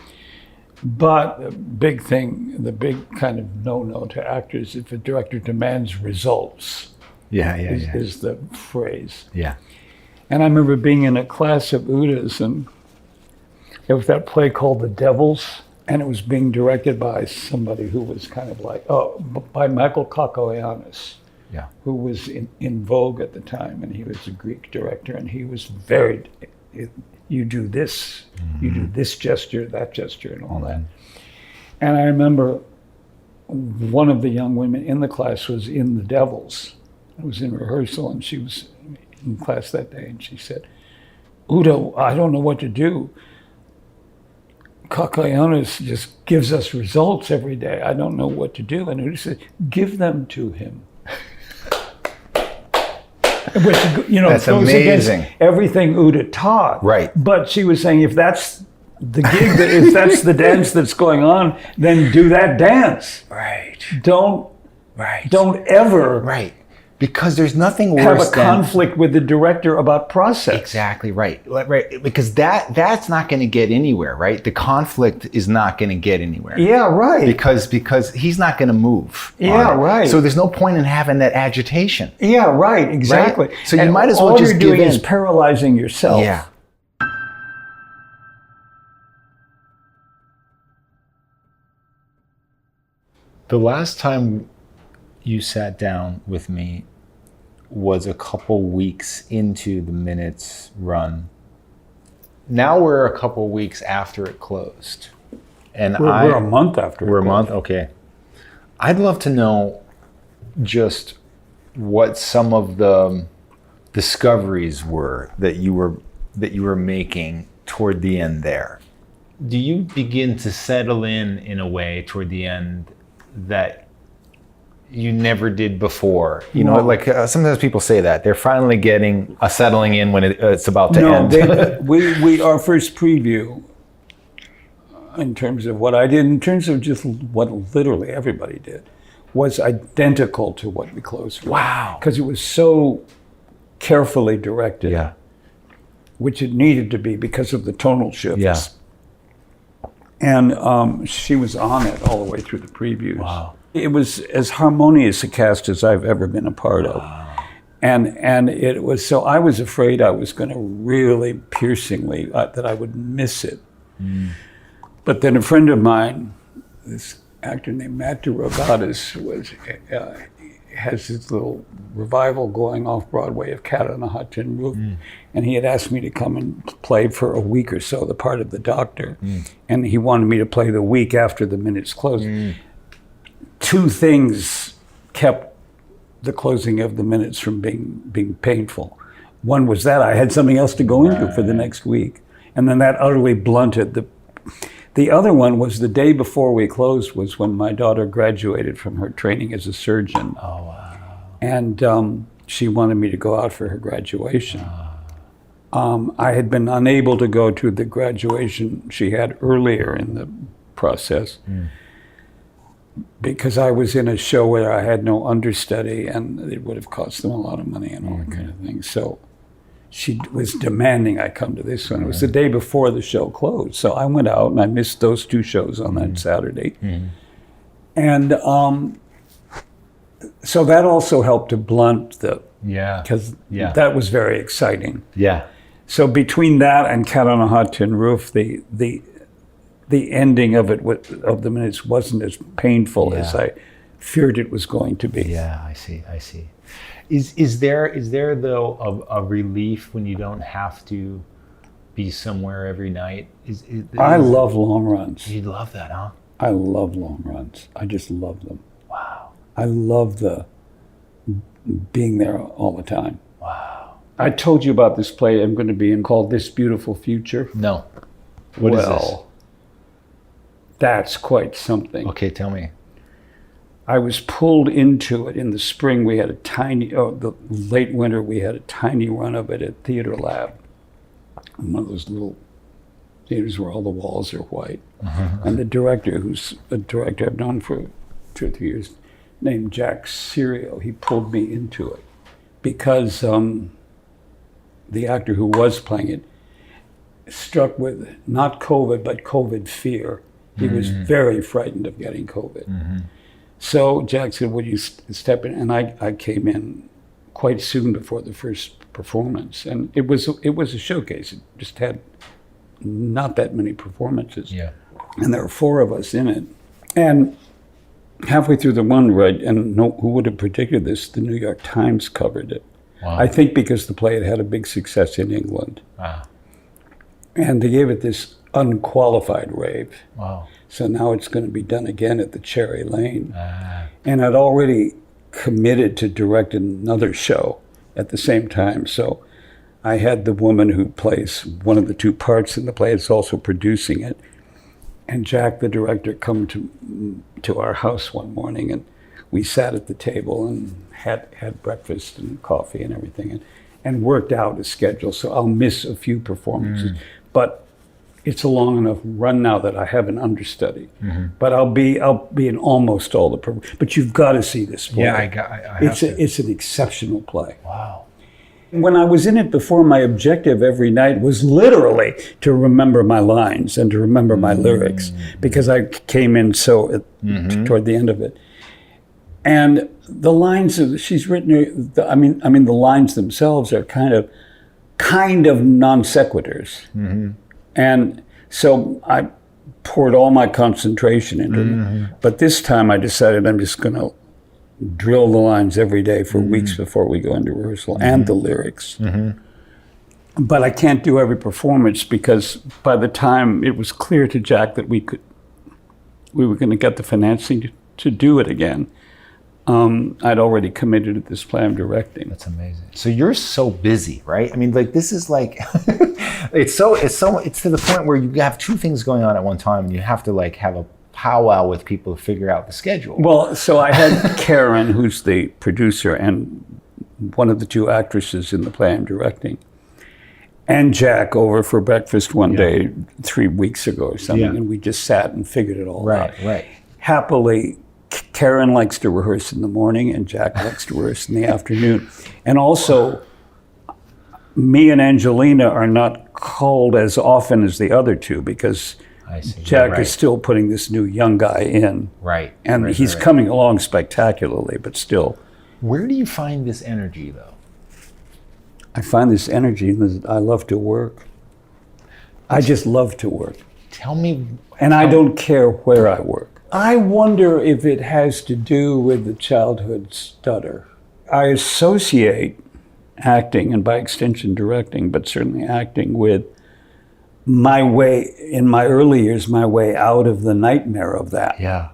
But the big kind of no-no to actors, if a director demands results, is the phrase. Yeah. And I remember being in a class of Uta's, and there was that play called The Devils, and it was being directed by somebody who was kind of like, by Michael Kakoyanis. Yeah. Who was in vogue at the time, and he was a Greek director, and he was you do this, you do this gesture, that gesture, and all that. And I remember one of the young women in the class was in The Devils. I was in rehearsal, and she was in class that day, and she said, Uta, I don't know what to do. Kakoyanis just gives us results every day. I don't know what to do. And Uta said, give them to him. Which, that's goes amazing. Against everything Uta taught. Right. But she was saying, if that's the gig, if that's the dance that's going on, then do that dance. Right. Don't ever Because there's nothing worse have a conflict with the director about process. Exactly right. Because that's not going to get anywhere, right? The conflict is not going to get anywhere. Yeah, right. Because he's not going to move. Yeah, right. So there's no point in having that agitation. Yeah, right. Exactly. Right? So you might as well just give in. All you're doing is paralyzing yourself. Yeah. The last time you sat down with me was a couple weeks into the Minutes run. Now we're a couple weeks after it closed. And we're a month after. We're a month? Okay. I'd love to know just what some of the discoveries were that you were making toward the end there. Do you begin to settle in a way toward the end that you never did before? You know, like sometimes people say that they're finally getting a settling in when it's about to end. we our first preview, in terms of what I did, in terms of just what literally everybody did, was identical to what we closed with. Wow! Because it was so carefully directed, yeah, which it needed to be because of the tonal shifts. Yeah. And she was on it all the way through the previews. Wow. It was as harmonious a cast as I've ever been a part of. And it was, so I was afraid I was going to really piercingly, that I would miss it. But then a friend of mine, this actor named Matt DeRogatis, has this little revival going off Broadway of Cat on a Hot Tin Roof. And he had asked me to come and play for a week or so, the part of the doctor. And he wanted me to play the week after the Minutes closed. Two things kept the closing of the Minutes from being painful. One was that I had something else to go into for the next week. And then that utterly blunted the other one was the day before we closed was when my daughter graduated from her training as a surgeon. Oh, wow. And she wanted me to go out for her graduation. I had been unable to go to the graduation she had earlier in the process because I was in a show where I had no understudy and it would have cost them a lot of money and all that kind of thing. So she was demanding I come to this one. It was the day before the show closed. So I went out and I missed those two shows on that Saturday. And so that also helped to blunt because that was very exciting. Yeah. So between that and Cat on a Hot Tin Roof, the ending of it, of the Minutes, wasn't as painful as I feared it was going to be. Yeah, I see. Is there though a relief when you don't have to be somewhere every night? I love long runs. You love that, huh? I love long runs. I just love them. Wow. I love the being there all the time. Wow. I told you about this play I'm going to be in called This Beautiful Future. No. What is this? That's quite something. Okay, tell me. I was pulled into it in the spring. We had the late winter, we had a tiny run of it at Theater Lab. One of those little theaters where all the walls are white. And the director, who's a director I've known for 2 or 3 years, named Jack Serio, he pulled me into it because the actor who was playing it struck with not COVID, but COVID fear. He was very frightened of getting COVID. So Jack said, would you step in? And I came in quite soon before the first performance. And it was a showcase. It just had not that many performances. Yeah. And there were 4 of us in it. And halfway through the one ride, and who would have predicted this, the New York Times covered it. Wow. I think because the play had a big success in England. And they gave it this unqualified rave. Wow. So now it's going to be done again at the Cherry Lane. And I'd already committed to direct another show at the same time. So I had the woman who plays one of the 2 parts in the play, is also producing it. And Jack, the director, come to our house one morning, and we sat at the table and had breakfast and coffee and everything, and worked out a schedule. So I'll miss a few performances. But it's a long enough run now that I have an understudy. But I'll be in almost all the performances. But you've got to see this play. Yeah, I have to. It's an exceptional play. Wow. When I was in it before, my objective every night was literally to remember my lines and to remember my lyrics, because I came in so toward the end of it. And the lines she's written, the lines themselves are kind of non sequiturs. And so I poured all my concentration into it. But this time I decided I'm just going to drill the lines every day for weeks before we go into rehearsal, and the lyrics. But I can't do every performance because by the time it was clear to Jack that we were going to get the financing to do it again, I'd already committed to this play I'm directing. That's amazing. So you're so busy, right? I mean, like, this is like, it's to the point where you have two things going on at one time, and you have to like have a powwow with people to figure out the schedule. Well, so I had Karen, who's the producer and one of the two actresses in the play I'm directing, and Jack over for breakfast one day 3 weeks ago or something, and we just sat and figured it all out. Right. Happily, Karen likes to rehearse in the morning and Jack likes to rehearse in the afternoon. And also, me and Angelina are not called as often as the other two because Jack is still putting this new young guy in. Right. And he's coming along spectacularly, but still. Where do you find this energy, though? I find this energy in that I love to work. I just love to work. Tell me. And I don't care where I work. I wonder if it has to do with the childhood stutter. I associate acting, and by extension directing, but certainly acting, with my way, in my early years, my way out of the nightmare of that. Yeah.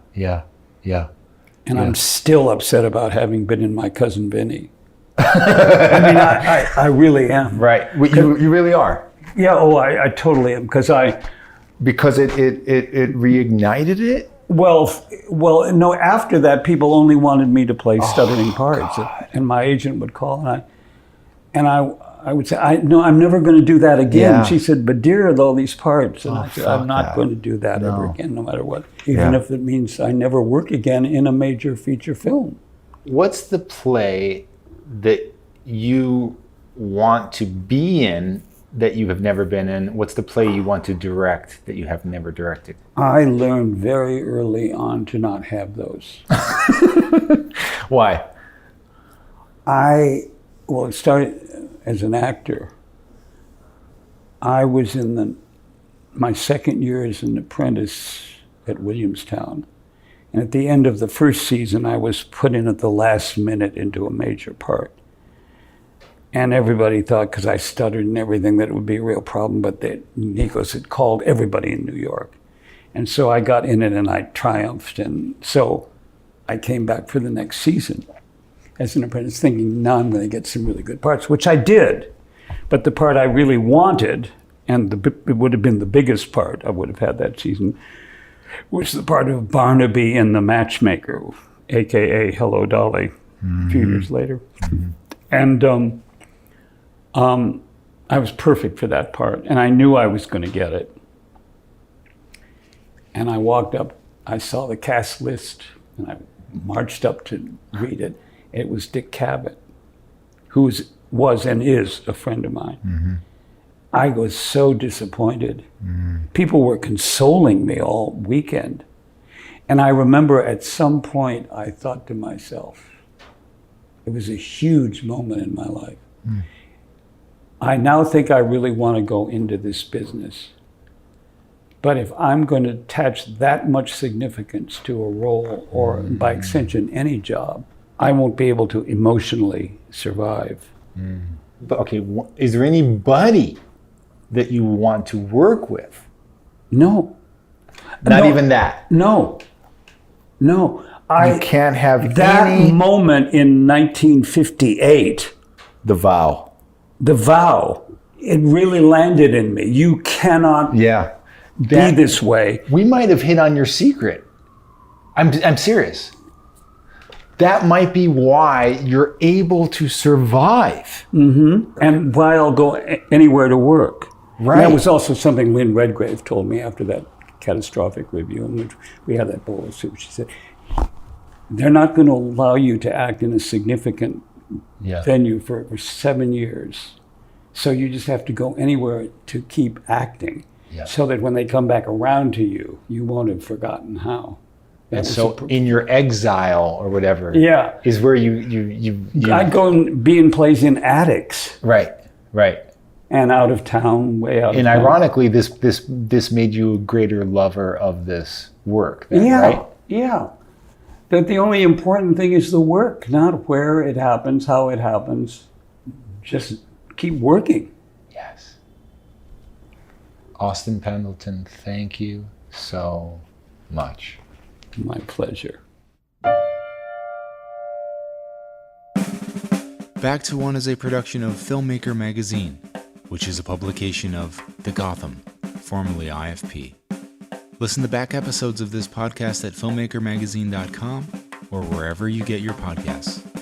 And I'm still upset about having been in my Cousin Vinny. I mean, I really am. Right. You really are. Yeah. Oh, I totally am because it reignited it. Well, no. After that, people only wanted me to play stuttering parts, and my agent would call, and I would say, no, I'm never going to do that again. Yeah. She said, but dear, with all these parts, and I said, I'm not going to do that ever again, no matter what, even if it means I never work again in a major feature film. What's the play that you want to be in that you have never been in? What's the play you want to direct that you have never directed? I learned very early on to not have those. Why? It started as an actor. I was in my second year as an apprentice at Williamstown. And at the end of the first season, I was put in at the last minute into a major part. And everybody thought, because I stuttered and everything, that it would be a real problem, but Nikos had called everybody in New York. And so I got in it and I triumphed. And so I came back for the next season as an apprentice thinking, now I'm going to get some really good parts, which I did. But the part I really wanted, and it would have been the biggest part I would have had that season, was the part of Barnaby in The Matchmaker, AKA Hello, Dolly, a few years later. And I was perfect for that part, and I knew I was going to get it. And I walked up, I saw the cast list, and I marched up to read it. It was Dick Cavett, who was and is a friend of mine. I was so disappointed. People were consoling me all weekend. And I remember at some point I thought to myself, it was a huge moment in my life. I now think I really want to go into this business. But if I'm going to attach that much significance to a role, or by extension, any job, I won't be able to emotionally survive. But okay, is there anybody that you want to work with? No. Not even that? No. You can't have that moment in 1958. The Vow. It really landed in me. You cannot be this way. We might have hit on your secret. I'm serious. That might be why you're able to survive. And why I'll go anywhere to work. Right. And that was also something Lynn Redgrave told me after that catastrophic review in which we had that bowl of soup. She said, they're not going to allow you to act in a significant venue for 7 years. So you just have to go anywhere to keep acting so that when they come back around to you, you won't have forgotten how. And so in your exile or whatever is where you I'd go and be in plays in attics. Right. And out of town, way out of town. And ironically, this made you a greater lover of this work then, right? Yeah. That the only important thing is the work, not where it happens, how it happens. Just keep working. Yes. Austin Pendleton, thank you so much. My pleasure. Back to One is a production of Filmmaker Magazine, which is a publication of The Gotham, formerly IFP. Listen to back episodes of this podcast at filmmakermagazine.com or wherever you get your podcasts.